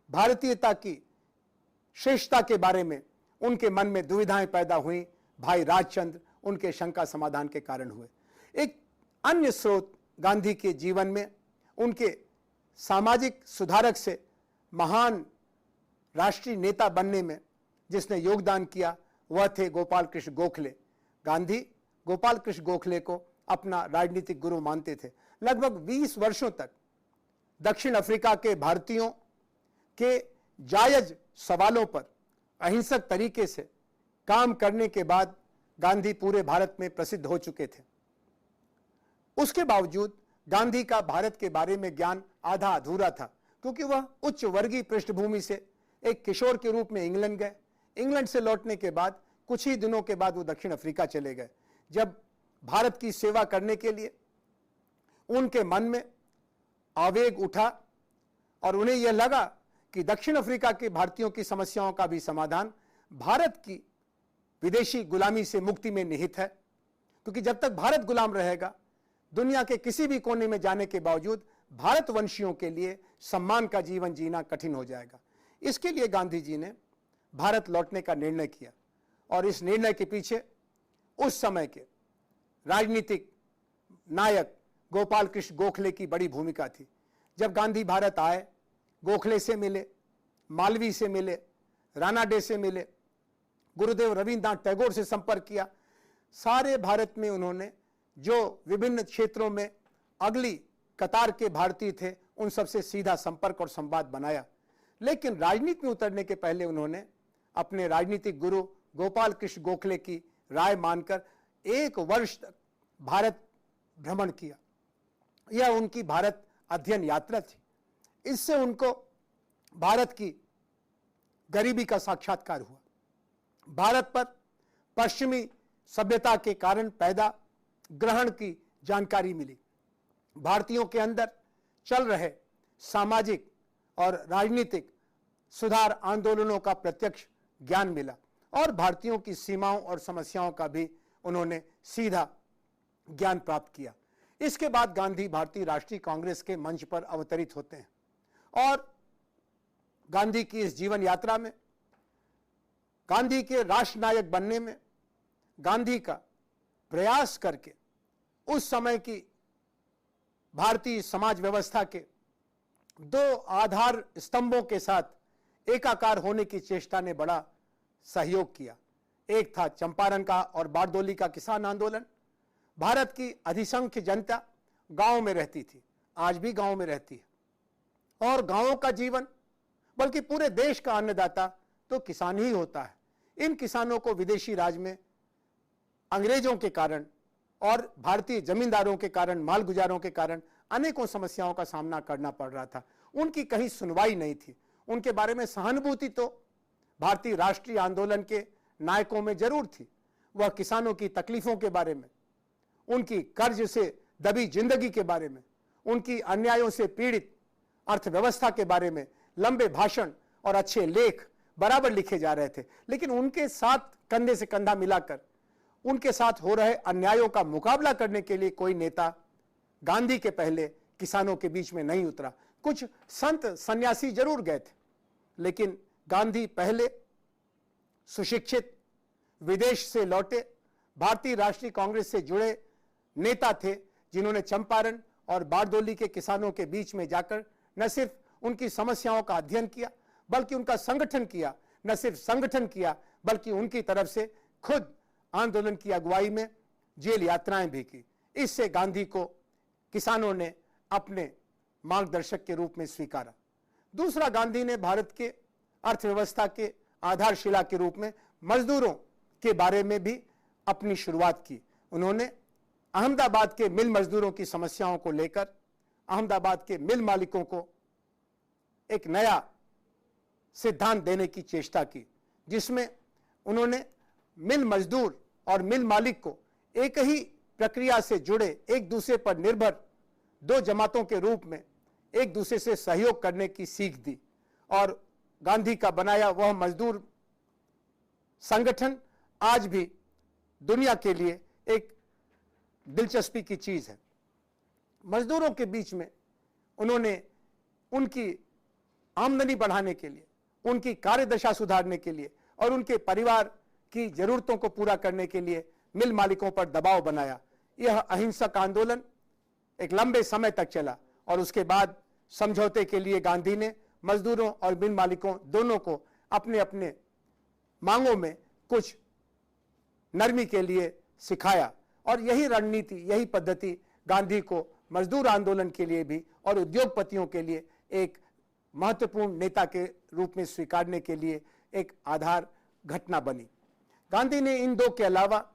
भारतीयता की श्रेष्ठता के बारे में उनके मन में दुविधाएं पैदा हुई, भाई राजचंद्र उनके शंका समाधान के कारण हुए। एक अन्य स्रोत गांधी के जीवन में उनके सामाजिक सुधारक से महान राष्ट्रीय नेता बनने में जिसने योगदान किया वह थे गोपाल कृष्ण गोखले। गांधी गोपाल कृष्ण गोखले को अपना राजनीतिक गुरु मानते थे। लगभग 20 वर्षों तक दक्षिण अफ्रीका के भारतीयों के जायज सवालों पर अहिंसक तरीके से काम करने के बाद गांधी पूरे भारत में प्रसिद्ध हो चुके थे। उसके बावजूद गांधी का भारत के बारे में ज्ञान आधा अधूरा था, क्योंकि वह उच्च वर्गीय पृष्ठभूमि से एक किशोर के रूप में इंग्लैंड गए। इंग्लैंड से लौटने के बाद कुछ ही दिनों के बाद वो दक्षिण अफ्रीका चले गए। जब भारत की सेवा करने के लिए उनके मन में आवेग उठा और उन्हें यह लगा कि दक्षिण अफ्रीका के भारतीयों की समस्याओं का भी समाधान भारत की विदेशी गुलामी से मुक्ति में निहित है, क्योंकि जब तक भारत गुलाम रहेगा, दुनिया के किसी भी कोने में जाने के बावजूद भारतवंशियों के लिए सम्मान का जीवन जीना कठिन हो जाएगा। इसके लिए गांधी जी ने भारत लौटने का निर्णय किया और इस निर्णय के पीछे उस समय के राजनीतिक नायक गोपाल कृष्ण गोखले की बड़ी भूमिका थी। जब गांधी भारत आए, गोखले से मिले, मालवीय से मिले, रानाडे से मिले, गुरुदेव रविन्द्रनाथ टैगोर से संपर्क किया। सारे भारत में उन्होंने जो विभिन्न क्षेत्रों में अगली कतार के भारतीय थे उन सबसे सीधा संपर्क और संवाद बनाया। लेकिन राजनीति में उतरने के पहले उन्होंने अपने राजनीतिक गुरु गोपाल कृष्ण गोखले की राय मानकर 1 वर्ष तक भारत भ्रमण किया। यह उनकी भारत अध्ययन यात्रा थी। इससे उनको भारत की गरीबी का साक्षात्कार हुआ। भारत पर पश्चिमी सभ्यता के कारण पैदा ग्रहण की जानकारी मिली। भारतीयों के अंदर चल रहे सामाजिक और राजनीतिक सुधार आंदोलनों का प्रत्यक्ष ज्ञान मिला और भारतीयों की सीमाओं और समस्याओं का भी उन्होंने सीधा ज्ञान प्राप्त किया। इसके बाद गांधी भारतीय राष्ट्रीय कांग्रेस के मंच पर अवतरित होते हैं और गांधी की इस जीवन यात्रा में, गांधी के राष्ट्र नायक बनने में, गांधी का प्रयास करके उस समय की भारतीय समाज व्यवस्था के 2 आधार स्तंभों के साथ एकाकार होने की चेष्टा ने बड़ा सहयोग किया। एक था चंपारण का और बारदोली का किसान आंदोलन। भारत की अधिसंख्य जनता गांव में रहती थी, आज भी गांव में रहती है और गांवों का जीवन, बल्कि पूरे देश का अन्नदाता तो किसान ही होता है। इन किसानों को विदेशी राज में अंग्रेजों के कारण और भारतीय जमींदारों के कारण, मालगुजारों के कारण अनेकों समस्याओं का सामना करना पड़ रहा था। उनकी कहीं सुनवाई नहीं थी। उनके बारे में सहानुभूति तो भारतीय राष्ट्रीय आंदोलन के नायकों में जरूर थी। वह किसानों की तकलीफों के बारे में, उनकी कर्ज से दबी जिंदगी के बारे में, उनकी अन्यायों से पीड़ित अर्थव्यवस्था के बारे में लंबे भाषण और अच्छे लेख बराबर लिखे जा रहे थे, लेकिन उनके साथ कंधे से कंधा मिलाकर उनके साथ हो रहे अन्यायों का मुकाबला करने के लिए कोई नेता गांधी के पहले किसानों के बीच में नहीं उतरा। कुछ संत सन्यासी जरूर गए थे, लेकिन गांधी पहले सुशिक्षित, विदेश से लौटे, भारतीय राष्ट्रीय कांग्रेस से जुड़े नेता थे, जिन्होंने चंपारण और बारदोली के किसानों के बीच में जाकर न सिर्फ उनकी समस्याओं का अध्ययन किया, बल्कि उनका संगठन किया। न सिर्फ संगठन किया, बल्कि उनकी तरफ से खुद आंदोलन की अगुवाई में जेल यात्राएं भी की। इससे गांधी को किसानों ने अपने मार्गदर्शक के रूप में स्वीकारा। दूसरा, गांधी ने भारत के अर्थव्यवस्था के आधारशिला के रूप में मजदूरों के बारे में भी अपनी शुरुआत की। उन्होंने अहमदाबाद के मिल मजदूरों की समस्याओं को लेकर अहमदाबाद के मिल मालिकों को एक नया सिद्धांत देने की चेष्टा की, जिसमें उन्होंने मिल मजदूर और मिल मालिक को एक ही प्रक्रिया से जुड़े, एक दूसरे पर निर्भर दो जमातों के रूप में एक दूसरे से सहयोग करने की सीख दी। और गांधी का बनाया वह मजदूर संगठन आज भी दुनिया के लिए एक दिलचस्पी की चीज है। मजदूरों के बीच में उन्होंने उनकी आमदनी बढ़ाने के लिए, उनकी कार्यदशा सुधारने के लिए और उनके परिवार की जरूरतों को पूरा करने के लिए मिल मालिकों पर दबाव बनाया। यह अहिंसक आंदोलन एक लंबे समय तक चला और उसके बाद समझौते के लिए गांधी ने मजदूरों और मिल मालिकों दोनों को अपने अपने मांगों में कुछ नरमी के लिए सिखाया। और यही रणनीति, यही पद्धति गांधी को मजदूर आंदोलन के लिए भी और उद्योगपतियों के लिए एक महत्वपूर्ण नेता के रूप में स्वीकारने के लिए एक आधार घटना बनी। गांधी ने इन दो के अलावा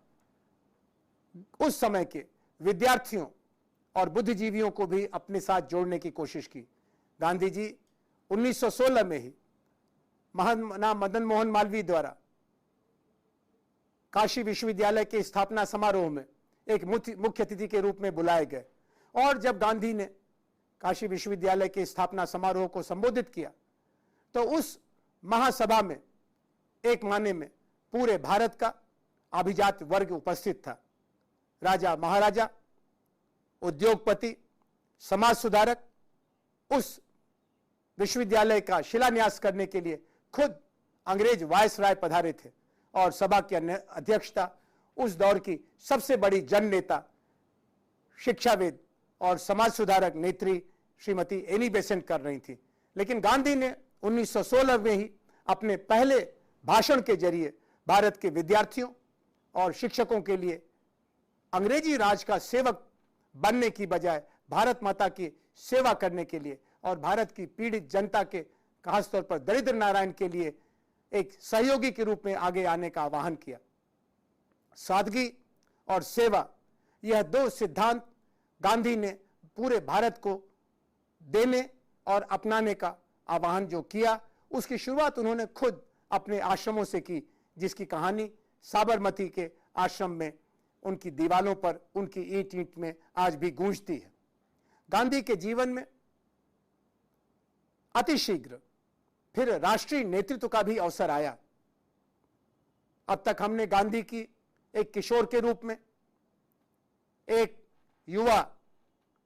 उस समय के विद्यार्थियों और बुद्धिजीवियों को भी अपने साथ जोड़ने की कोशिश की। गांधी जी 1916 में ही महात्मा मदन मोहन मालवीय द्वारा काशी विश्वविद्यालय के स्थापना समारोह में एक मुख्य अतिथि के रूप में बुलाए गए। और जब गांधी ने काशी विश्वविद्यालय के स्थापना समारोह को संबोधित किया तो उस महासभा में एक माने में पूरे भारत का अभिजात वर्ग उपस्थित था। राजा महाराजा, उद्योगपति, समाज सुधारक उस विश्वविद्यालय का शिलान्यास करने के लिए खुद अंग्रेज वायसराय पधारे थे और सभा की अध्यक्षता उस दौर की सबसे बड़ी जन नेता, शिक्षाविद और समाज सुधारक नेत्री श्रीमती एनी बेसेंट कर रही थी। लेकिन गांधी ने 1916 में ही अपने पहले भाषण के जरिए भारत के विद्यार्थियों और शिक्षकों के लिए अंग्रेजी राज का सेवक बनने की बजाय भारत माता की सेवा करने के लिए और भारत की पीड़ित जनता के खासतौर पर दरिद्र नारायण के लिए एक सहयोगी के रूप में आगे आने का आह्वान किया। सादगी और सेवा, यह दो सिद्धांत गांधी ने पूरे भारत को देने और अपनाने का आह्वान जो किया, उसकी शुरुआत उन्होंने खुद अपने आश्रमों से की, जिसकी कहानी साबरमती के आश्रम में उनकी दीवालों पर, उनकी ईंट ईंट में आज भी गूंजती है। गांधी के जीवन में अतिशीघ्र फिर राष्ट्रीय नेतृत्व का भी अवसर आया। अब तक हमने गांधी की एक किशोर के रूप में, एक युवा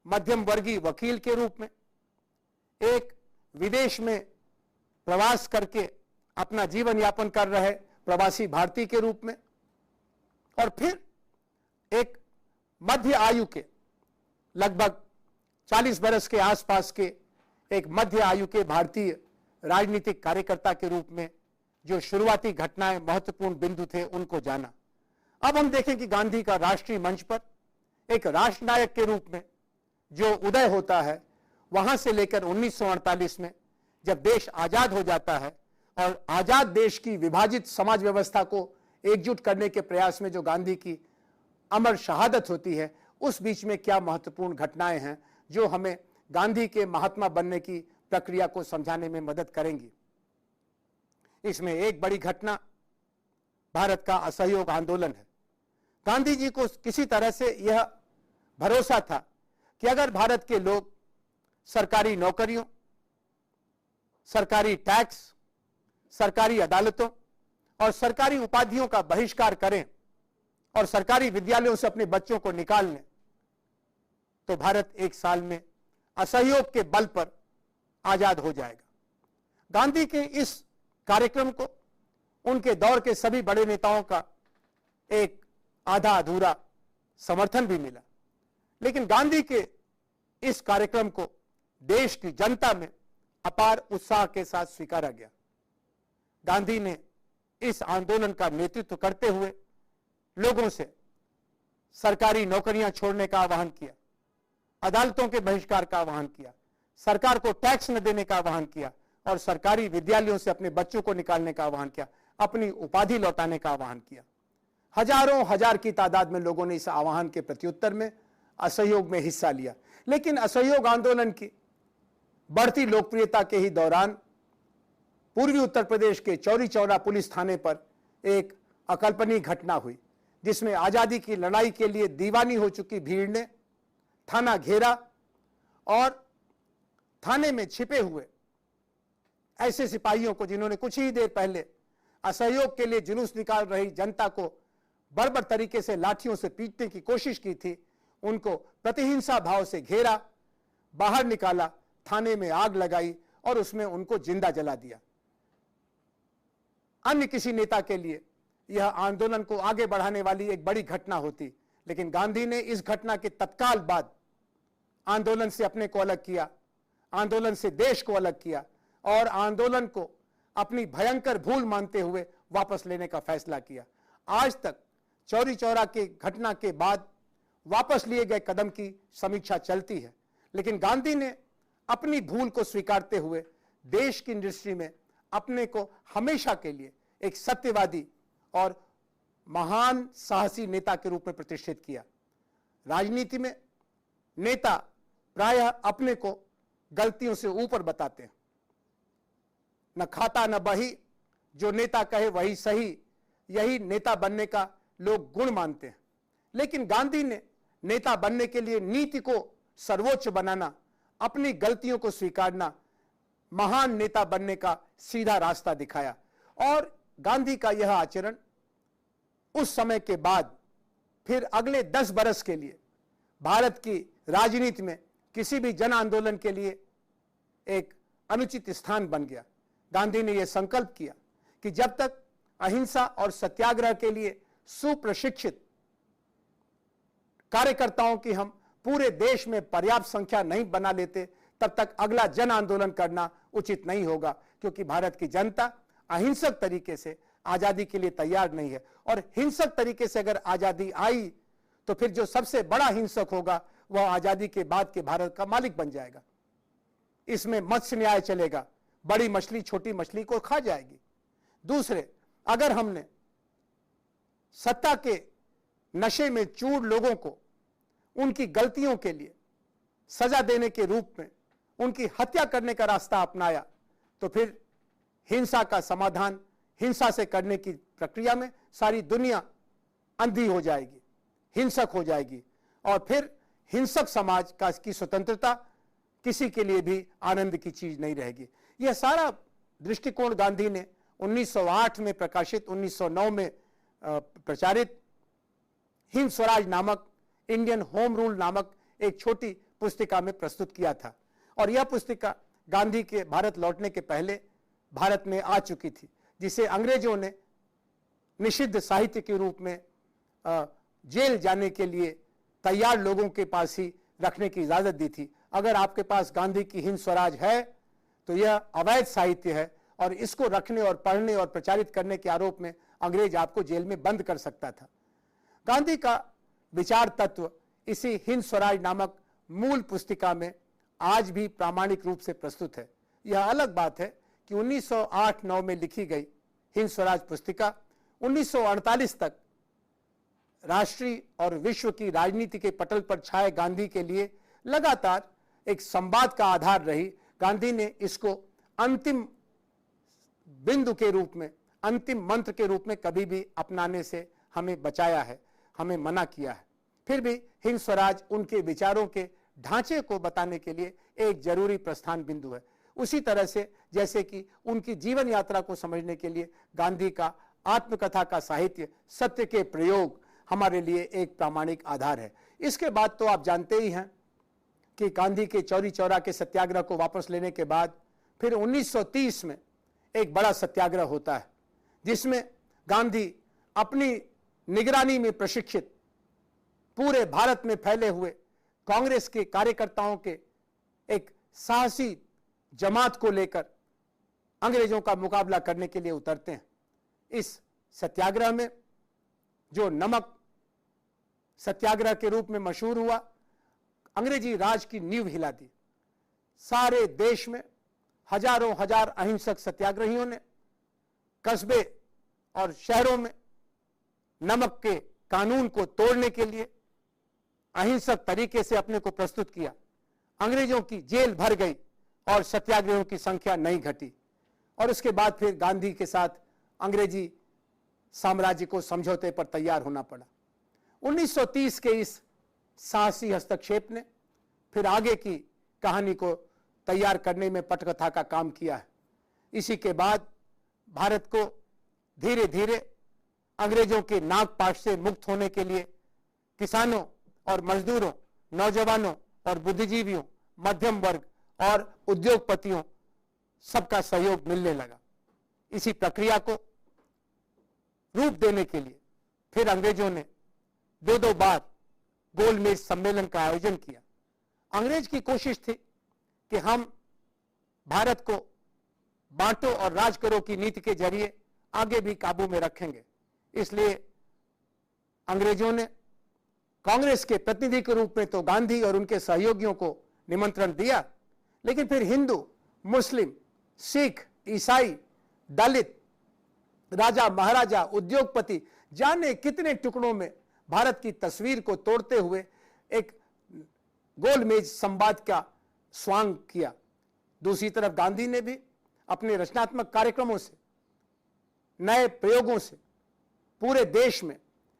मध्यम वर्गीय वकील के रूप में, एक विदेश में प्रवास करके अपना जीवन यापन कर रहे प्रवासी भारतीय के रूप में, और फिर एक मध्य आयु के लगभग 40 बरस के आसपास के एक मध्य आयु के भारतीय राजनीतिक कार्यकर्ता के रूप में जो शुरुआती घटनाएं महत्वपूर्ण बिंदु थे उनको जाना। अब हम देखें कि गांधी का राष्ट्रीय मंच पर एक राष्ट्रनायक के रूप में जो उदय होता है, वहां से लेकर 1948 में जब देश आजाद हो जाता है और आजाद देश की विभाजित समाज व्यवस्था को एकजुट करने के प्रयास में जो गांधी की अमर शहादत होती है, उस बीच में क्या महत्वपूर्ण घटनाएं हैं जो हमें गांधी के महात्मा बनने की प्रक्रिया को समझाने में मदद करेंगी। इसमें एक बड़ी घटना भारत का असहयोग आंदोलन है। गांधी जी को किसी तरह से यह भरोसा था कि अगर भारत के लोग सरकारी नौकरियों सरकारी टैक्स, सरकारी अदालतों और सरकारी उपाधियों का बहिष्कार करें और सरकारी विद्यालयों से अपने बच्चों को निकाल लें, तो भारत 1 साल में असहयोग के बल पर आजाद हो जाएगा। गांधी के इस कार्यक्रम को उनके दौर के सभी बड़े नेताओं का एक आधा अधूरा समर्थन भी मिला, लेकिन गांधी के इस कार्यक्रम को देश की जनता में अपार उत्साह के साथ स्वीकारा गया। गांधी ने इस आंदोलन का नेतृत्व करते हुए लोगों से सरकारी नौकरियां छोड़ने का आह्वान किया, अदालतों के बहिष्कार का आह्वान किया, सरकार को टैक्स न देने का आह्वान किया और सरकारी विद्यालयों से अपने बच्चों को निकालने का आह्वान किया, अपनी उपाधि लौटाने का आह्वान किया। हजारों हजार की तादाद में लोगों ने इस आह्वान के प्रत्युत्तर में असहयोग में हिस्सा लिया, लेकिन असहयोग आंदोलन की बढ़ती लोकप्रियता के ही दौरान पूर्वी उत्तर प्रदेश के चौरी चौरा पुलिस थाने पर एक अकल्पनीय घटना हुई, जिसमें आजादी की लड़ाई के लिए दीवानी हो चुकी भीड़ ने थाना घेरा और थाने में छिपे हुए ऐसे सिपाहियों को, जिन्होंने कुछ ही देर पहले असहयोग के लिए जुलूस निकाल रही जनता को बर्बर तरीके से लाठियों से पीटने की कोशिश की थी, उनको प्रतिहिंसा भाव से घेरा, बाहर निकाला, थाने में आग लगाई और उसमें उनको जिंदा जला दिया। अन्य किसी नेता के लिए यह आंदोलन को आगे बढ़ाने वाली एक बड़ी घटना होती, लेकिन गांधी ने इस घटना के तत्काल बाद आंदोलन से अपने को अलग किया, आंदोलन से देश को अलग किया और आंदोलन को अपनी भयंकर भूल मानते हुए वापस लेने का फैसला किया। आज तक चौरी चौरा की घटना के बाद वापस लिए गए कदम की समीक्षा चलती है, लेकिन गांधी ने अपनी भूल को स्वीकारते हुए देश की इंडस्ट्री में अपने को हमेशा के लिए एक सत्यवादी और महान साहसी नेता के रूप में प्रतिष्ठित किया। राजनीति में नेता प्रायः अपने को गलतियों से ऊपर बताते हैं, न खाता न बही, जो नेता कहे वही सही, यही नेता बनने का लोग गुण मानते हैं। लेकिन गांधी ने नेता बनने के लिए नीति को सर्वोच्च बनाना, अपनी गलतियों को स्वीकारना, महान नेता बनने का सीधा रास्ता दिखाया। और गांधी का यह आचरण उस समय के बाद फिर अगले 10 बरस के लिए भारत की राजनीति में किसी भी जन आंदोलन के लिए एक अनुचित स्थान बन गया। गांधी ने यह संकल्प किया कि जब तक अहिंसा और सत्याग्रह के लिए सुप्रशिक्षित कार्यकर्ताओं की हम पूरे देश में पर्याप्त संख्या नहीं बना लेते, तब तक अगला जन आंदोलन करना उचित नहीं होगा, क्योंकि भारत की जनता अहिंसक तरीके से आजादी के लिए तैयार नहीं है। और हिंसक तरीके से अगर आजादी आई तो फिर जो सबसे बड़ा हिंसक होगा वह आजादी के बाद के भारत का मालिक बन जाएगा। इसमें मत्स्य न्याय चलेगा, बड़ी मछली छोटी मछली को खा जाएगी। दूसरे, अगर हमने सत्ता के नशे में चूर लोगों को उनकी गलतियों के लिए सजा देने के रूप में उनकी हत्या करने का रास्ता अपनाया, तो फिर हिंसा का समाधान हिंसा से करने की प्रक्रिया में सारी दुनिया अंधी हो जाएगी, हिंसक हो जाएगी, और फिर हिंसक समाज का की स्वतंत्रता किसी के लिए भी आनंद की चीज नहीं रहेगी। यह सारा दृष्टिकोण गांधी ने 1908 में प्रकाशित, 1909 में प्रचारित हिंद स्वराज नामक, इंडियन होम रूल नामक एक छोटी पुस्तिका में प्रस्तुत किया था। और यह पुस्तिका गांधी के भारत लौटने के पहले भारत में आ चुकी थी, जिसे अंग्रेजों ने निषिद्ध साहित्य के रूप में जेल जाने के लिए तैयार लोगों के पास ही रखने की इजाजत दी थी। अगर आपके पास गांधी की हिंद स्वराज है तो यह अवैध साहित्य है और इसको रखने और पढ़ने और प्रचारित करने के आरोप में अंग्रेज आपको जेल में बंद कर सकता था। गांधी का विचार तत्व इसी हिंद स्वराज नामक मूल पुस्तिका में आज भी प्रामाणिक रूप से प्रस्तुत है। यह अलग बात है कि 1908-9 में लिखी गई हिंद स्वराज पुस्तिका 1948 तक राष्ट्रीय और विश्व की राजनीति के पटल पर छाए गांधी के लिए लगातार एक संवाद का आधार रही। गांधी ने इसको अंतिम बिंदु के रूप में, अंतिम मंत्र के रूप में कभी भी अपनाने से हमें बचाया है, हमें मना किया है। फिर भी हिंद स्वराज उनके विचारों के ढांचे को बताने के लिए एक जरूरी प्रस्थान बिंदु है। उसी तरह से जैसे कि उनकी जीवन यात्रा को समझने के लिए गांधी का आत्मकथा का साहित्य, सत्य के प्रयोग हमारे लिए एक प्रामाणिक आधार है। इसके बाद तो आप जानते ही हैं कि गांधी के चौरी चौरा के सत्याग्रह को वापस लेने के बाद फिर 1930 में एक बड़ा सत्याग्रह होता है, जिसमें गांधी अपनी निगरानी में प्रशिक्षित पूरे भारत में फैले हुए कांग्रेस के कार्यकर्ताओं के एक साहसी जमात को लेकर अंग्रेजों का मुकाबला करने के लिए उतरते हैं। इस सत्याग्रह में, जो नमक सत्याग्रह के रूप में मशहूर हुआ, अंग्रेजी राज की नींव हिला दी। सारे देश में हजारों हजार अहिंसक सत्याग्रहियों ने कस्बे और शहरों में नमक के कानून को तोड़ने के लिए अहिंसक तरीके से अपने को प्रस्तुत किया। अंग्रेजों की जेल भर गई और सत्याग्रहियों की संख्या नहीं घटी। और उसके बाद फिर गांधी के साथ अंग्रेजी साम्राज्य को समझौते पर तैयार होना पड़ा। 1930 के इस साहसी हस्तक्षेप ने फिर आगे की कहानी को तैयार करने में पटकथा का काम किया है। इसी के बाद भारत को धीरे धीरे अंग्रेजों के नागपाश से मुक्त होने के लिए किसानों और मजदूरों, नौजवानों और बुद्धिजीवियों, मध्यम वर्ग और उद्योगपतियों सबका सहयोग मिलने लगा। इसी प्रक्रिया को रूप देने के लिए फिर अंग्रेजों ने दो बार गोलमेज सम्मेलन का आयोजन किया। अंग्रेज की कोशिश थी कि हम भारत को बांटो और राज करो की नीति के जरिए आगे भी काबू में रखेंगे। इसलिए अंग्रेजों ने कांग्रेस के प्रतिनिधि के रूप में तो गांधी और उनके सहयोगियों को निमंत्रण दिया, लेकिन फिर हिंदू, मुस्लिम, सिख, ईसाई, दलित, राजा महाराजा, उद्योगपति, जाने कितने टुकड़ों में भारत की तस्वीर को तोड़ते हुए एक गोलमेज संवाद का स्वांग किया। दूसरी तरफ गांधी ने भी अपने रचनात्मक कार्यक्रमों से, नए प्रयोगों से पूरे देश में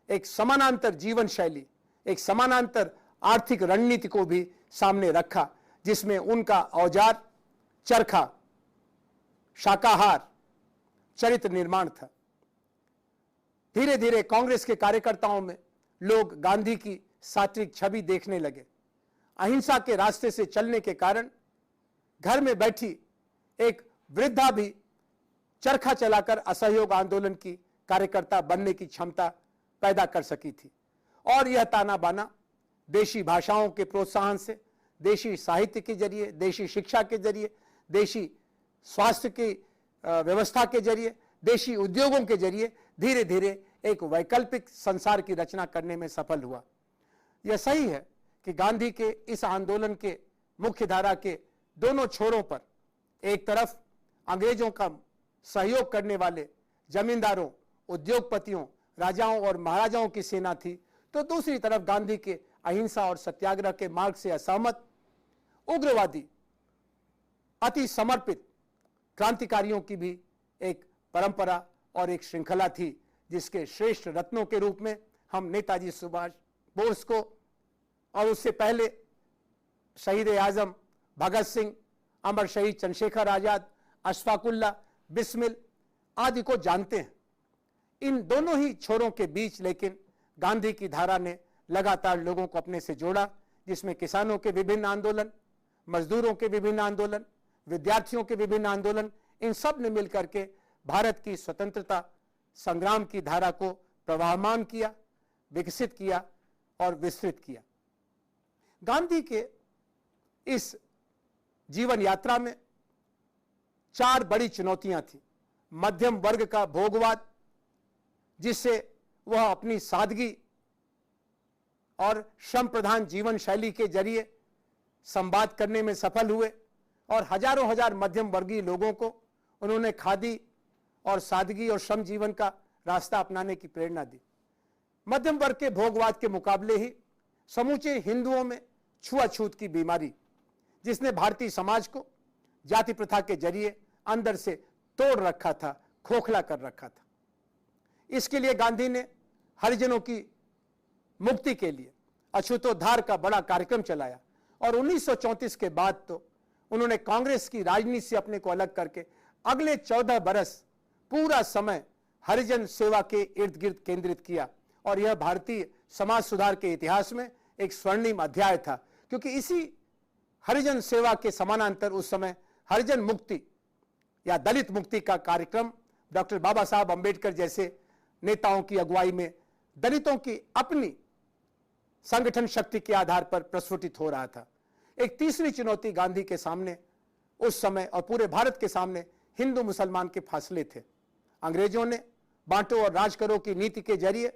एक समानांतर जीवन शैली, एक समानांतर आर्थिक रणनीति को भी सामने रखा, जिसमें उनका औजार चरखा, शाकाहार, चरित्र निर्माण था। धीरे धीरे कांग्रेस के कार्यकर्ताओं में लोग गांधी की सात्विक छवि देखने लगे। अहिंसा के रास्ते से चलने के कारण घर में बैठी एक वृद्धा भी चरखा चलाकर असहयोग आंदोलन की कार्यकर्ता बनने की क्षमता पैदा कर सकी थी। और यह ताना बाना देशी भाषाओं के प्रोत्साहन से, देशी साहित्य के जरिए, देशी शिक्षा के जरिए, देशी स्वास्थ्य की व्यवस्था के जरिए, देशी उद्योगों के जरिए धीरे धीरे एक वैकल्पिक संसार की रचना करने में सफल हुआ। यह सही है कि गांधी के इस आंदोलन के मुख्य धारा के दोनों छोरों पर एक तरफ अंग्रेजों का सहयोग करने वाले जमींदारों, उद्योगपतियों, राजाओं और महाराजाओं की सेना थी, तो दूसरी तरफ गांधी के अहिंसा और सत्याग्रह के मार्ग से असहमत उग्रवादी, अति समर्पित क्रांतिकारियों की भी एक परंपरा और एक श्रृंखला थी, जिसके श्रेष्ठ रत्नों के रूप में हम नेताजी सुभाष बोस को और उससे पहले शहीद आजम भगत सिंह, अमर शहीद चंद्रशेखर आजाद, अशफाकुल्ला, बिस्मिल आदि को जानते हैं। इन दोनों ही छोरों के बीच लेकिन गांधी की धारा ने लगातार लोगों को अपने से जोड़ा, जिसमें किसानों के विभिन्न आंदोलन, मजदूरों के विभिन्न आंदोलन, विद्यार्थियों के विभिन्न आंदोलन, इन सब ने मिलकर के भारत की स्वतंत्रता संग्राम की धारा को प्रवाहमान किया, विकसित किया और विस्तृत किया। गांधी के इस जीवन यात्रा में चार बड़ी चुनौतियां थी। मध्यम वर्ग का भोगवाद, जिससे वह अपनी सादगी और श्रम प्रधान जीवन शैली के जरिए संवाद करने में सफल हुए और हजारों हजार मध्यम वर्गीय लोगों को उन्होंने खादी और सादगी और श्रम जीवन का रास्ता अपनाने की प्रेरणा दी। मध्यम वर्ग के भोगवाद के मुकाबले ही समूचे हिंदुओं में छुआछूत की बीमारी, जिसने भारतीय समाज को जाति प्रथा के जरिए अंदर से तोड़ रखा था, खोखला कर रखा था। इसके लिए गांधी ने हरिजनों की मुक्ति के लिए अछूतोद्धार का बड़ा कार्यक्रम चलाया और 1934 के बाद तो उन्होंने कांग्रेस की राजनीति से अपने को अलग करके अगले 14 बरस पूरा समय हरिजन सेवा के इर्द गिर्द केंद्रित किया और यह भारतीय समाज सुधार के इतिहास में एक स्वर्णिम अध्याय था, क्योंकि इसी हरिजन सेवा के समानांतर उस समय हरिजन मुक्ति या दलित मुक्ति का कार्यक्रम डॉक्टर बाबा साहब अंबेडकर जैसे नेताओं की अगुवाई में दलितों की अपनी संगठन शक्ति के आधार पर प्रस्फुटित हो रहा था। एक तीसरी चुनौती गांधी के सामने उस समय और पूरे भारत के सामने हिंदू मुसलमान के फासले थे। अंग्रेजों ने बांटो और राज करो की नीति के जरिए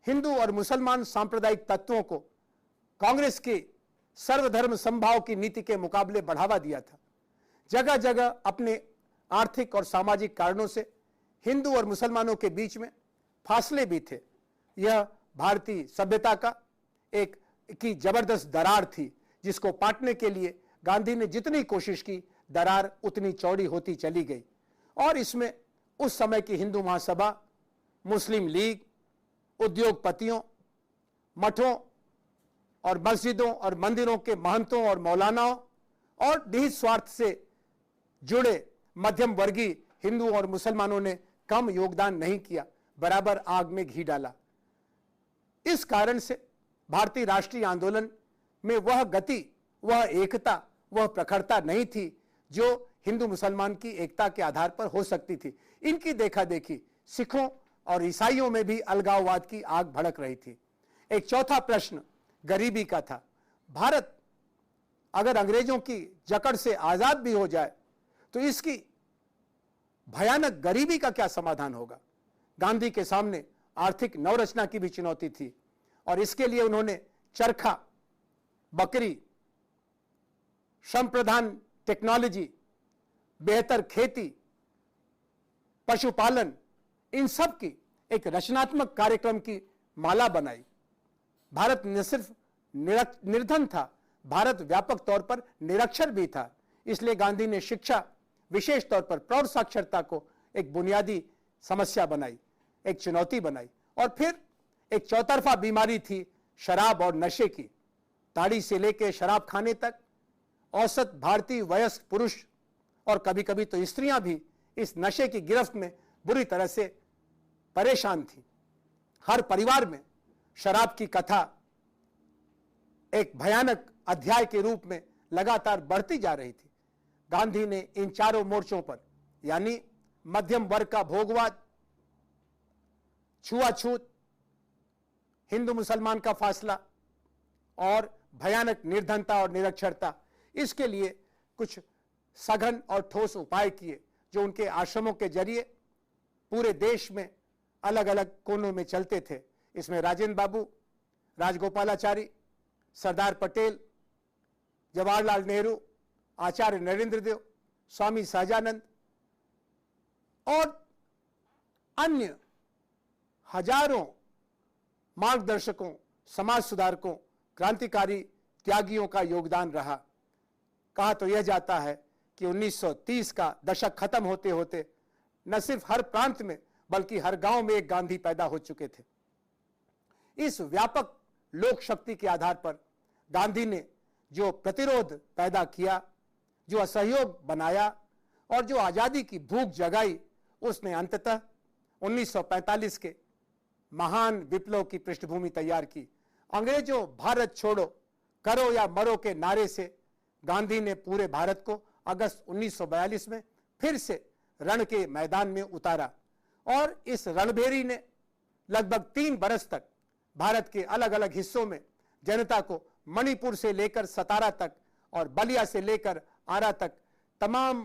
हिंदू और मुसलमान सांप्रदायिक तत्वों को कांग्रेस की सर्वधर्म समभाव की नीति के मुकाबले बढ़ावा दिया था। जगह जगह अपने आर्थिक और सामाजिक कारणों से हिंदू और मुसलमानों के बीच में फासले भी थे। यह भारतीय सभ्यता का एक की जबरदस्त दरार थी, जिसको पाटने के लिए गांधी ने जितनी कोशिश की दरार उतनी चौड़ी होती चली गई। और इसमें उस समय की हिंदू महासभा, मुस्लिम लीग, उद्योगपतियों, मठों और मस्जिदों और मंदिरों के महंतों और मौलानाओं और निहित स्वार्थ से जुड़े मध्यम वर्गीय हिंदू और मुसलमानों ने कम योगदान नहीं किया, बराबर आग में घी डाला। इस कारण से भारतीय राष्ट्रीय आंदोलन में वह गति, वह एकता, वह प्रखरता नहीं थी जो हिंदू मुसलमान की एकता के आधार पर हो सकती थी। इनकी देखा देखी सिखों और ईसाइयों में भी अलगाववाद की आग भड़क रही थी। एक चौथा प्रश्न गरीबी का था। भारत अगर अंग्रेजों की जकड़ से आजाद भी हो जाए तो इसकी भयानक गरीबी का क्या समाधान होगा। गांधी के सामने आर्थिक नवरचना की भी चुनौती थी और इसके लिए उन्होंने चरखा, बकरी, श्रम प्रधान टेक्नोलॉजी, बेहतर खेती, पशुपालन, इन सब की एक रचनात्मक कार्यक्रम की माला बनाई। भारत न सिर्फ निर्धन था, भारत व्यापक तौर पर निरक्षर भी था। इसलिए गांधी ने शिक्षा, विशेष तौर पर प्रौढ़ साक्षरता को एक बुनियादी समस्या बनाई, एक चुनौती बनाई। और फिर एक चौतरफा बीमारी थी शराब और नशे की। ताड़ी से लेकर शराब खाने तक औसत भारतीय वयस्क पुरुष और कभी कभी तो स्त्रियां भी इस नशे की गिरफ्त में बुरी तरह से परेशान थी। हर परिवार में शराब की कथा एक भयानक अध्याय के रूप में लगातार बढ़ती जा रही थी। गांधी ने इन चारों मोर्चों पर, यानी मध्यम वर्ग का भोगवाद, छुआछूत, हिंदू मुसलमान का फासला और भयानक निर्धनता और निरक्षरता, इसके लिए कुछ सघन और ठोस उपाय किए जो उनके आश्रमों के जरिए पूरे देश में अलग अलग कोनों में चलते थे। इसमें राजेंद्र बाबू, राजगोपालाचारी, सरदार पटेल, जवाहरलाल नेहरू, आचार्य नरेंद्र देव, स्वामी सहजानंद और अन्य हजारों मार्गदर्शकों, समाज सुधारकों, क्रांतिकारी त्यागियों का योगदान रहा। कहा तो यह जाता है कि 1930 का दशक खत्म होते होते न सिर्फ हर प्रांत में बल्कि हर गांव में एक गांधी पैदा हो चुके थे। इस व्यापक लोक शक्ति के आधार पर गांधी ने जो प्रतिरोध पैदा किया, जो असहयोग बनाया और जो आजादी की भूख जगाई, उसने अंततः 1945 के महान विप्लव की पृष्ठभूमि तैयार की। अंग्रेजों भारत छोड़ो, करो या मरो के नारे से गांधी ने पूरे भारत को अगस्त 1942 में फिर से रण के मैदान में उतारा और इस रणभेरी ने लगभग 3 बरस तक भारत के अलग अलग हिस्सों में जनता को मणिपुर से लेकर सतारा तक और बलिया से लेकर आरा तक तमाम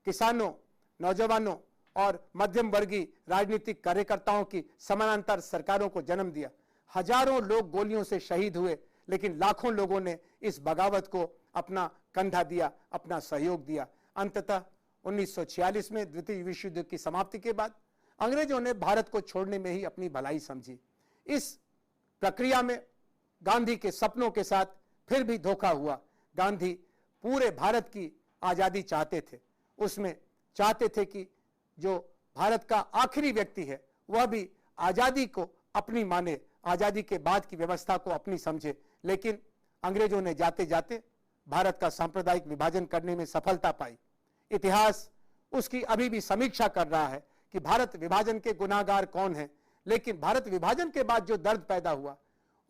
किसानों, नौजवानों और मध्यम वर्गीय राजनीतिक कार्यकर्ताओं की समानांतर सरकारों को जन्म दिया। हजारों लोग गोलियों से शहीद हुए, लेकिन लाखों लोगों ने इस बगावत को अपना कंधा दिया, अपना सहयोग दिया। अंततः 1946 में द्वितीय विश्व युद्ध की समाप्ति के बाद अंग्रेजों ने भारत को छोड़ने में ही अपनी भलाई समझी। इस प्रक्रिया में गांधी के सपनों के साथ फिर भी धोखा हुआ। गांधी पूरे भारत की आजादी चाहते थे, उसमें चाहते थे कि जो भारत का आखिरी व्यक्ति है वह भी आजादी को अपनी माने, आजादी के बाद की व्यवस्था को अपनी समझे। लेकिन अंग्रेजों ने जाते जाते भारत का सांप्रदायिक विभाजन करने में सफलता पाई। इतिहास उसकी अभी भी समीक्षा कर रहा है कि भारत विभाजन के गुनाहगार कौन है, लेकिन भारत विभाजन के बाद जो दर्द पैदा हुआ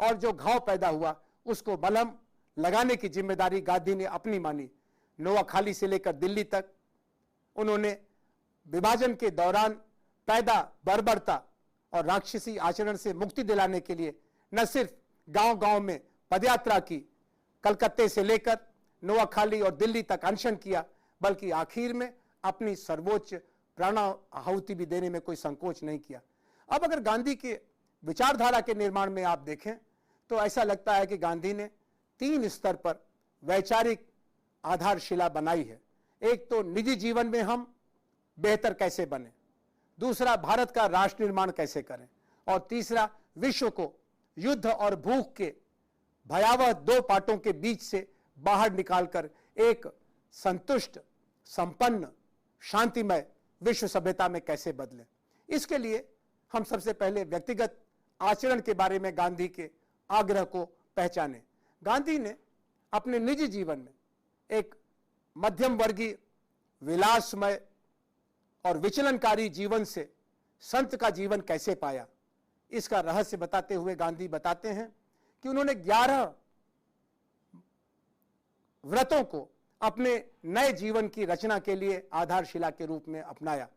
और जो घाव पैदा हुआ उसको मलहम लगाने की जिम्मेदारी गांधी ने अपनी मानी। नोआखाली से लेकर दिल्ली तक उन्होंने विभाजन के दौरान पैदा बर्बरता और राक्षसी आचरण से मुक्ति दिलाने के लिए न सिर्फ गांव-गांव में पदयात्रा की, कलकत्ते से लेकर नोआखाली और दिल्ली तक अनशन किया, बल्कि आखिर में अपनी सर्वोच्च प्राणाहुति भी देने में कोई संकोच नहीं किया। अब अगर गांधी के विचारधारा के निर्माण में आप देखें तो ऐसा लगता है कि गांधी ने 3 स्तर पर वैचारिक आधारशिला बनाई है। एक तो निजी जीवन में हम बेहतर कैसे बने, दूसरा भारत का राष्ट्र निर्माण कैसे करें, और तीसरा विश्व को युद्ध और भूख के भयावह 2 पाटों के बीच से बाहर निकालकर एक संतुष्ट, संपन्न, शांतिमय विश्व सभ्यता में कैसे बदलें। इसके लिए हम सबसे पहले व्यक्तिगत आचरण के बारे में गांधी के आग्रह को पहचाने। गांधी ने अपने निजी जीवन में एक मध्यम वर्गीय, विलासमय और विचलनकारी जीवन से संत का जीवन कैसे पाया, इसका रहस्य बताते हुए गांधी बताते हैं कि उन्होंने 11 व्रतों को अपने नए जीवन की रचना के लिए आधारशिला के रूप में अपनाया।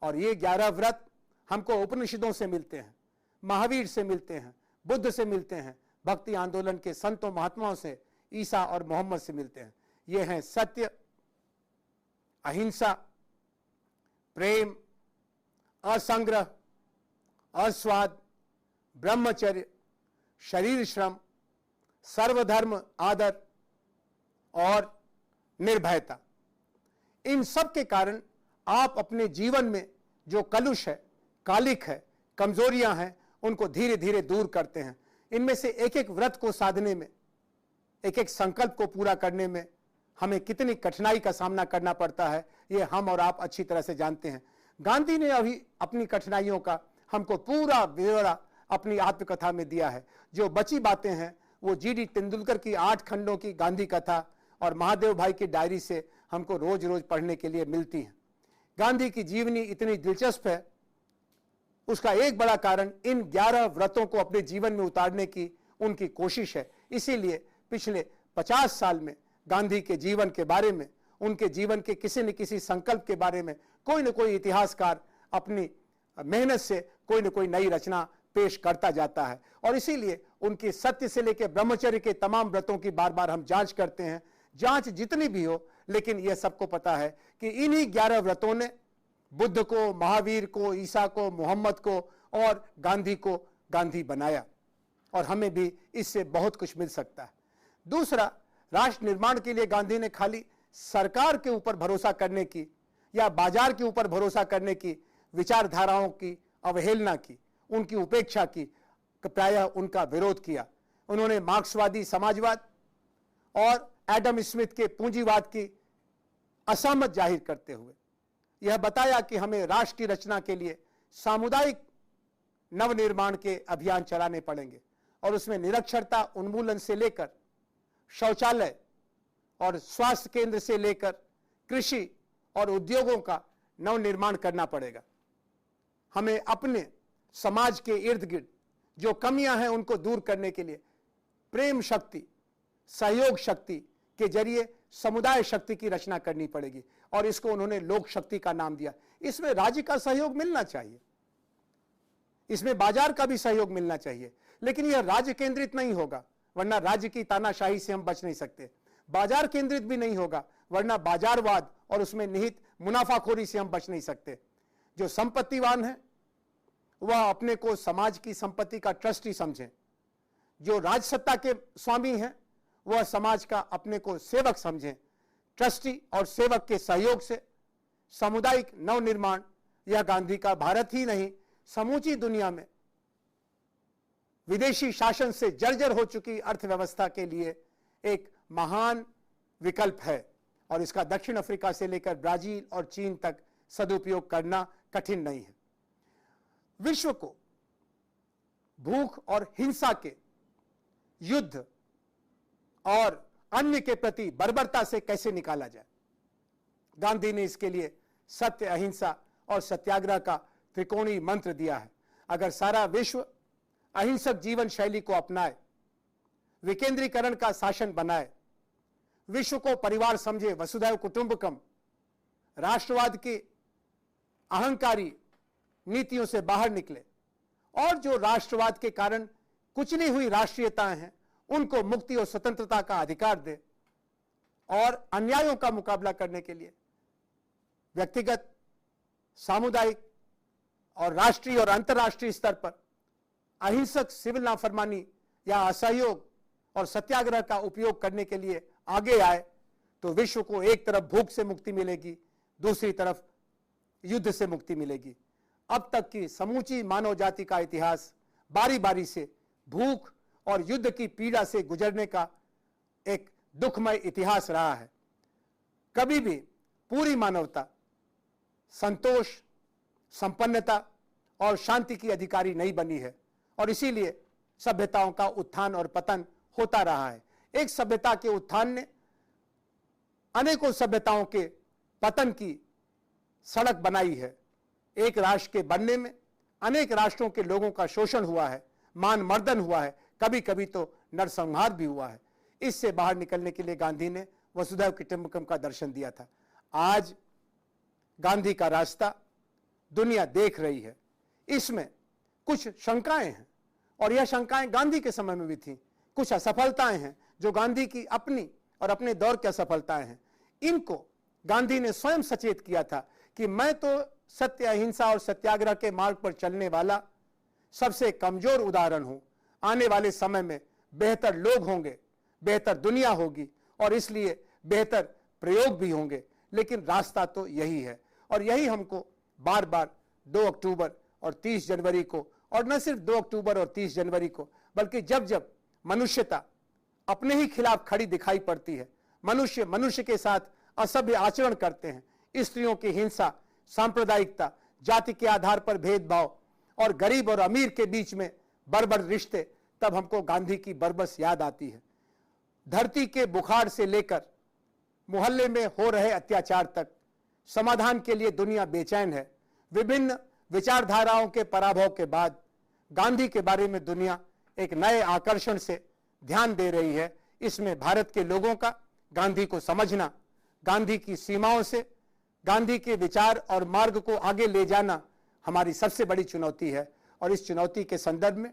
और ये 11 व्रत हमको उपनिषदों से मिलते हैं, महावीर से मिलते हैं, बुद्ध से मिलते हैं, भक्ति आंदोलन के संतों महात्माओं से, ईसा और मोहम्मद से मिलते हैं। ये हैं सत्य, अहिंसा, प्रेम, असंग्रह, अस्वाद, ब्रह्मचर्य, शरीर श्रम, सर्वधर्म आदर और निर्भयता। इन सब के कारण आप अपने जीवन में जो कलुष है, कालिक है, कमजोरियां हैं, उनको धीरे धीरे दूर करते हैं। इनमें से एक एक व्रत को साधने में, एक एक संकल्प को पूरा करने में हमें कितनी कठिनाई का सामना करना पड़ता है, ये हम और आप अच्छी तरह से जानते हैं। गांधी ने अभी अपनी कठिनाइयों का हमको पूरा ब्यौरा अपनी आत्मकथा में दिया है। जो बची बातें हैं वो जीडी तेंदुलकर की 8 खंडों की गांधी कथा और महादेव भाई की डायरी से हमको रोज रोज पढ़ने के लिए मिलती हैं। गांधी की जीवनी इतनी दिलचस्प है, उसका एक बड़ा कारण इन 11 व्रतों को अपने जीवन में उतारने की उनकी कोशिश है। इसीलिए पिछले 50 साल में गांधी के जीवन के बारे में, उनके जीवन के किसी न किसी संकल्प के बारे में कोई न कोई इतिहासकार अपनी मेहनत से कोई न कोई नई रचना पेश करता जाता है। और इसीलिए उनके सत्य से लेकर ब्रह्मचर्य के तमाम व्रतों की बार बार हम जांच करते हैं। जांच जितनी भी हो, लेकिन यह सबको पता है कि इन्हीं 11 व्रतों ने बुद्ध को, महावीर को, ईसा को, मोहम्मद को और गांधी को गांधी बनाया, और हमें भी इससे बहुत कुछ मिल सकता है। दूसरा, राष्ट्र निर्माण के लिए गांधी ने खाली सरकार के ऊपर भरोसा करने की या बाजार के ऊपर भरोसा करने की विचारधाराओं की अवहेलना की, उनकी उपेक्षा की, प्रायः उनका विरोध किया। उन्होंने मार्क्सवादी समाजवाद और एडम स्मिथ के पूंजीवाद की असहमत जाहिर करते हुए यह बताया कि हमें राष्ट्र की रचना के लिए सामुदायिक नवनिर्माण के अभियान चलाने पड़ेंगे, और उसमें निरक्षरता उन्मूलन से लेकर शौचालय और स्वास्थ्य केंद्र से लेकर कृषि और उद्योगों का नवनिर्माण करना पड़ेगा। हमें अपने समाज के इर्द गिर्द जो कमियां हैं उनको दूर करने के लिए प्रेम शक्ति, सहयोग शक्ति के जरिए समुदाय शक्ति की रचना करनी पड़ेगी, और इसको उन्होंने लोक शक्ति का नाम दिया। इसमें राज्य का सहयोग मिलना चाहिए, इसमें बाजार का भी सहयोग मिलना चाहिए, लेकिन यह राज्य केंद्रित नहीं होगा, वरना राज्य की तानाशाही से हम बच नहीं सकते। बाजार केंद्रित भी नहीं होगा, वरना बाजारवाद और उसमें निहित मुनाफाखोरी से हम बच नहीं सकते। जो संपत्तिवान है वह अपने को समाज की संपत्ति का ट्रस्टी समझे, जो राजसत्ता के स्वामी हैं वह समाज का अपने को सेवक समझें। ट्रस्टी और सेवक के सहयोग से सामुदायिक नवनिर्माण, यह गांधी का भारत ही नहीं समूची दुनिया में विदेशी शासन से जर्जर हो चुकी अर्थव्यवस्था के लिए एक महान विकल्प है, और इसका दक्षिण अफ्रीका से लेकर ब्राजील और चीन तक सदुपयोग करना कठिन नहीं है। विश्व को भूख और हिंसा के, युद्ध और अन्य के प्रति बर्बरता से कैसे निकाला जाए। गांधी ने इसके लिए सत्य, अहिंसा और सत्याग्रह का त्रिकोणीय मंत्र दिया है। अगर सारा विश्व अहिंसक जीवन शैली को अपनाए, विकेंद्रीकरण का शासन बनाए, विश्व को परिवार समझे, वसुधैव कुटुंबकम, राष्ट्रवाद की अहंकारी नीतियों से बाहर निकले और जो राष्ट्रवाद के कारण कुचली हुई राष्ट्रीयताएं हैं उनको मुक्ति और स्वतंत्रता का अधिकार दे और अन्यायों का मुकाबला करने के लिए व्यक्तिगत, सामुदायिक और राष्ट्रीय और अंतर्राष्ट्रीय स्तर पर अहिंसक सिविल नाफरमानी या असहयोग और सत्याग्रह का उपयोग करने के लिए आगे आए तो विश्व को एक तरफ भूख से मुक्ति मिलेगी, दूसरी तरफ युद्ध से मुक्ति मिलेगी। अब तक की समूची मानव जाति का इतिहास बारी बारी से भूख और युद्ध की पीड़ा से गुजरने का एक दुखमय इतिहास रहा है। कभी भी पूरी मानवता संतोष, संपन्नता और शांति की अधिकारी नहीं बनी है और इसीलिए सभ्यताओं का उत्थान और पतन होता रहा है। एक सभ्यता के उत्थान ने अनेकों सभ्यताओं के पतन की सड़क बनाई है। एक राष्ट्र के बनने में अनेक राष्ट्रों के लोगों का शोषण हुआ है, मान मर्दन हुआ है, कभी कभी तो नरसंहार भी हुआ है। इससे बाहर निकलने के लिए गांधी ने वसुधैव कुटुंबकम का दर्शन दिया था। आज गांधी का रास्ता दुनिया देख रही है। इसमें कुछ शंकाएं हैं और यह शंकाएं गांधी के समय में भी थी। कुछ असफलताएं हैं जो गांधी की अपनी और अपने दौर की असफलताएं हैं। इनको गांधी ने स्वयं सचेत किया था कि मैं तो सत्य, अहिंसा और सत्याग्रह के मार्ग पर चलने वाला सबसे कमजोर उदाहरण हूं। आने वाले समय में बेहतर लोग होंगे, बेहतर दुनिया होगी और इसलिए बेहतर प्रयोग भी होंगे, लेकिन रास्ता तो यही है। और यही हमको बार बार 2 अक्टूबर और 30 जनवरी को, और न सिर्फ 2 अक्टूबर और 30 जनवरी को, बल्कि जब जब मनुष्यता अपने ही खिलाफ खड़ी दिखाई पड़ती है, मनुष्य मनुष्य के साथ असभ्य आचरण करते हैं, स्त्रियों की हिंसा, सांप्रदायिकता, जाति के आधार पर भेदभाव और गरीब और अमीर के बीच में बर्बर रिश्ते, तब हमको गांधी की बरबस याद आती है। धरती के बुखार से लेकर मोहल्ले में हो रहे अत्याचार तक समाधान के लिए दुनिया बेचैन है। विभिन्न विचारधाराओं के पराभव के बाद गांधी के बारे में दुनिया एक नए आकर्षण से ध्यान दे रही है। इसमें भारत के लोगों का गांधी को समझना, गांधी की सीमाओं से गांधी के विचार और मार्ग को आगे ले जाना हमारी सबसे बड़ी चुनौती है। और इस चुनौती के संदर्भ में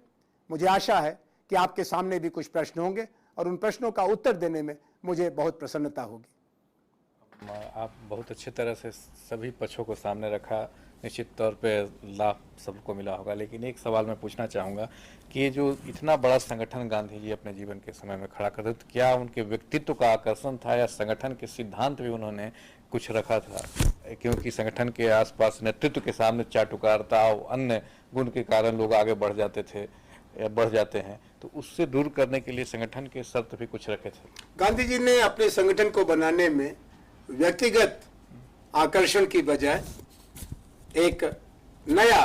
मुझे आशा है कि आपके सामने भी कुछ प्रश्न होंगे और उन प्रश्नों का उत्तर देने में मुझे बहुत प्रसन्नता होगी। आप बहुत अच्छी तरह से सभी पक्षों को सामने रखा, निश्चित तौर पे लाभ सबको मिला होगा। लेकिन एक सवाल मैं पूछना चाहूँगा कि ये जो इतना बड़ा संगठन गांधी जी अपने जीवन के समय में खड़ा करते, तो क्या उनके व्यक्तित्व का आकर्षण था या संगठन के सिद्धांत भी उन्होंने कुछ रखा था? क्योंकि संगठन के आसपास नेतृत्व के सामने चाटुकारिता और अन्य गुण के कारण लोग आगे बढ़ जाते थे या बढ़ जाते हैं, तो उससे दूर करने के लिए संगठन के शर्त भी कुछ रखे थे। गांधी जी ने अपने संगठन को बनाने में व्यक्तिगत आकर्षण की बजाय एक नया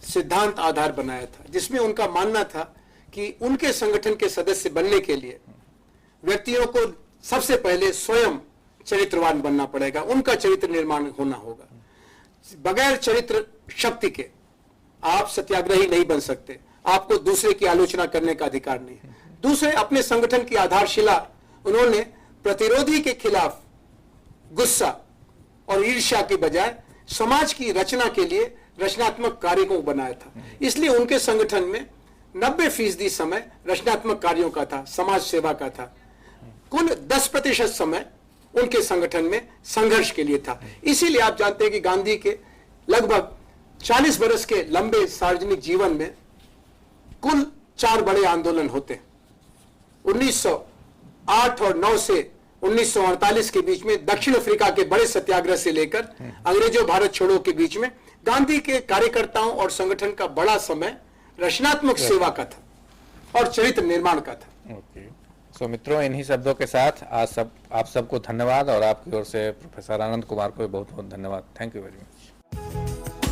सिद्धांत आधार बनाया था, जिसमें उनका मानना था कि उनके संगठन के सदस्य बनने के लिए व्यक्तियों को सबसे पहले स्वयं चरित्रवान बनना पड़ेगा, उनका चरित्र निर्माण होना होगा। बगैर चरित्र शक्ति के आप सत्याग्रही नहीं बन सकते, आपको दूसरे की आलोचना करने का अधिकार नहीं है। दूसरे, अपने संगठन की आधारशिला उन्होंने प्रतिरोधी के खिलाफ गुस्सा और ईर्ष्या के बजाय समाज की रचना के लिए रचनात्मक कार्य को बनाया था। इसलिए उनके संगठन में 90% समय रचनात्मक कार्यों का था, समाज सेवा का था। कुल 10% समय उनके संगठन में संघर्ष के लिए था। इसीलिए आप जानते हैं कि गांधी के लगभग 40 वर्ष के लंबे सार्वजनिक जीवन में कुल 4 बड़े आंदोलन होते हैं। 1908 और 9 से 1948 के बीच में दक्षिण अफ्रीका के बड़े सत्याग्रह से लेकर अंग्रेजों भारत छोड़ो के बीच में गांधी के कार्यकर्ताओं और संगठन का बड़ा समय रचनात्मक सेवा का था और चरित्र निर्माण का था। सो मित्रों, इन्हीं शब्दों के साथ आज आप सबको धन्यवाद और आपकी ओर से प्रोफेसर आनंद कुमार को बहुत बहुत धन्यवाद। Thank you very much.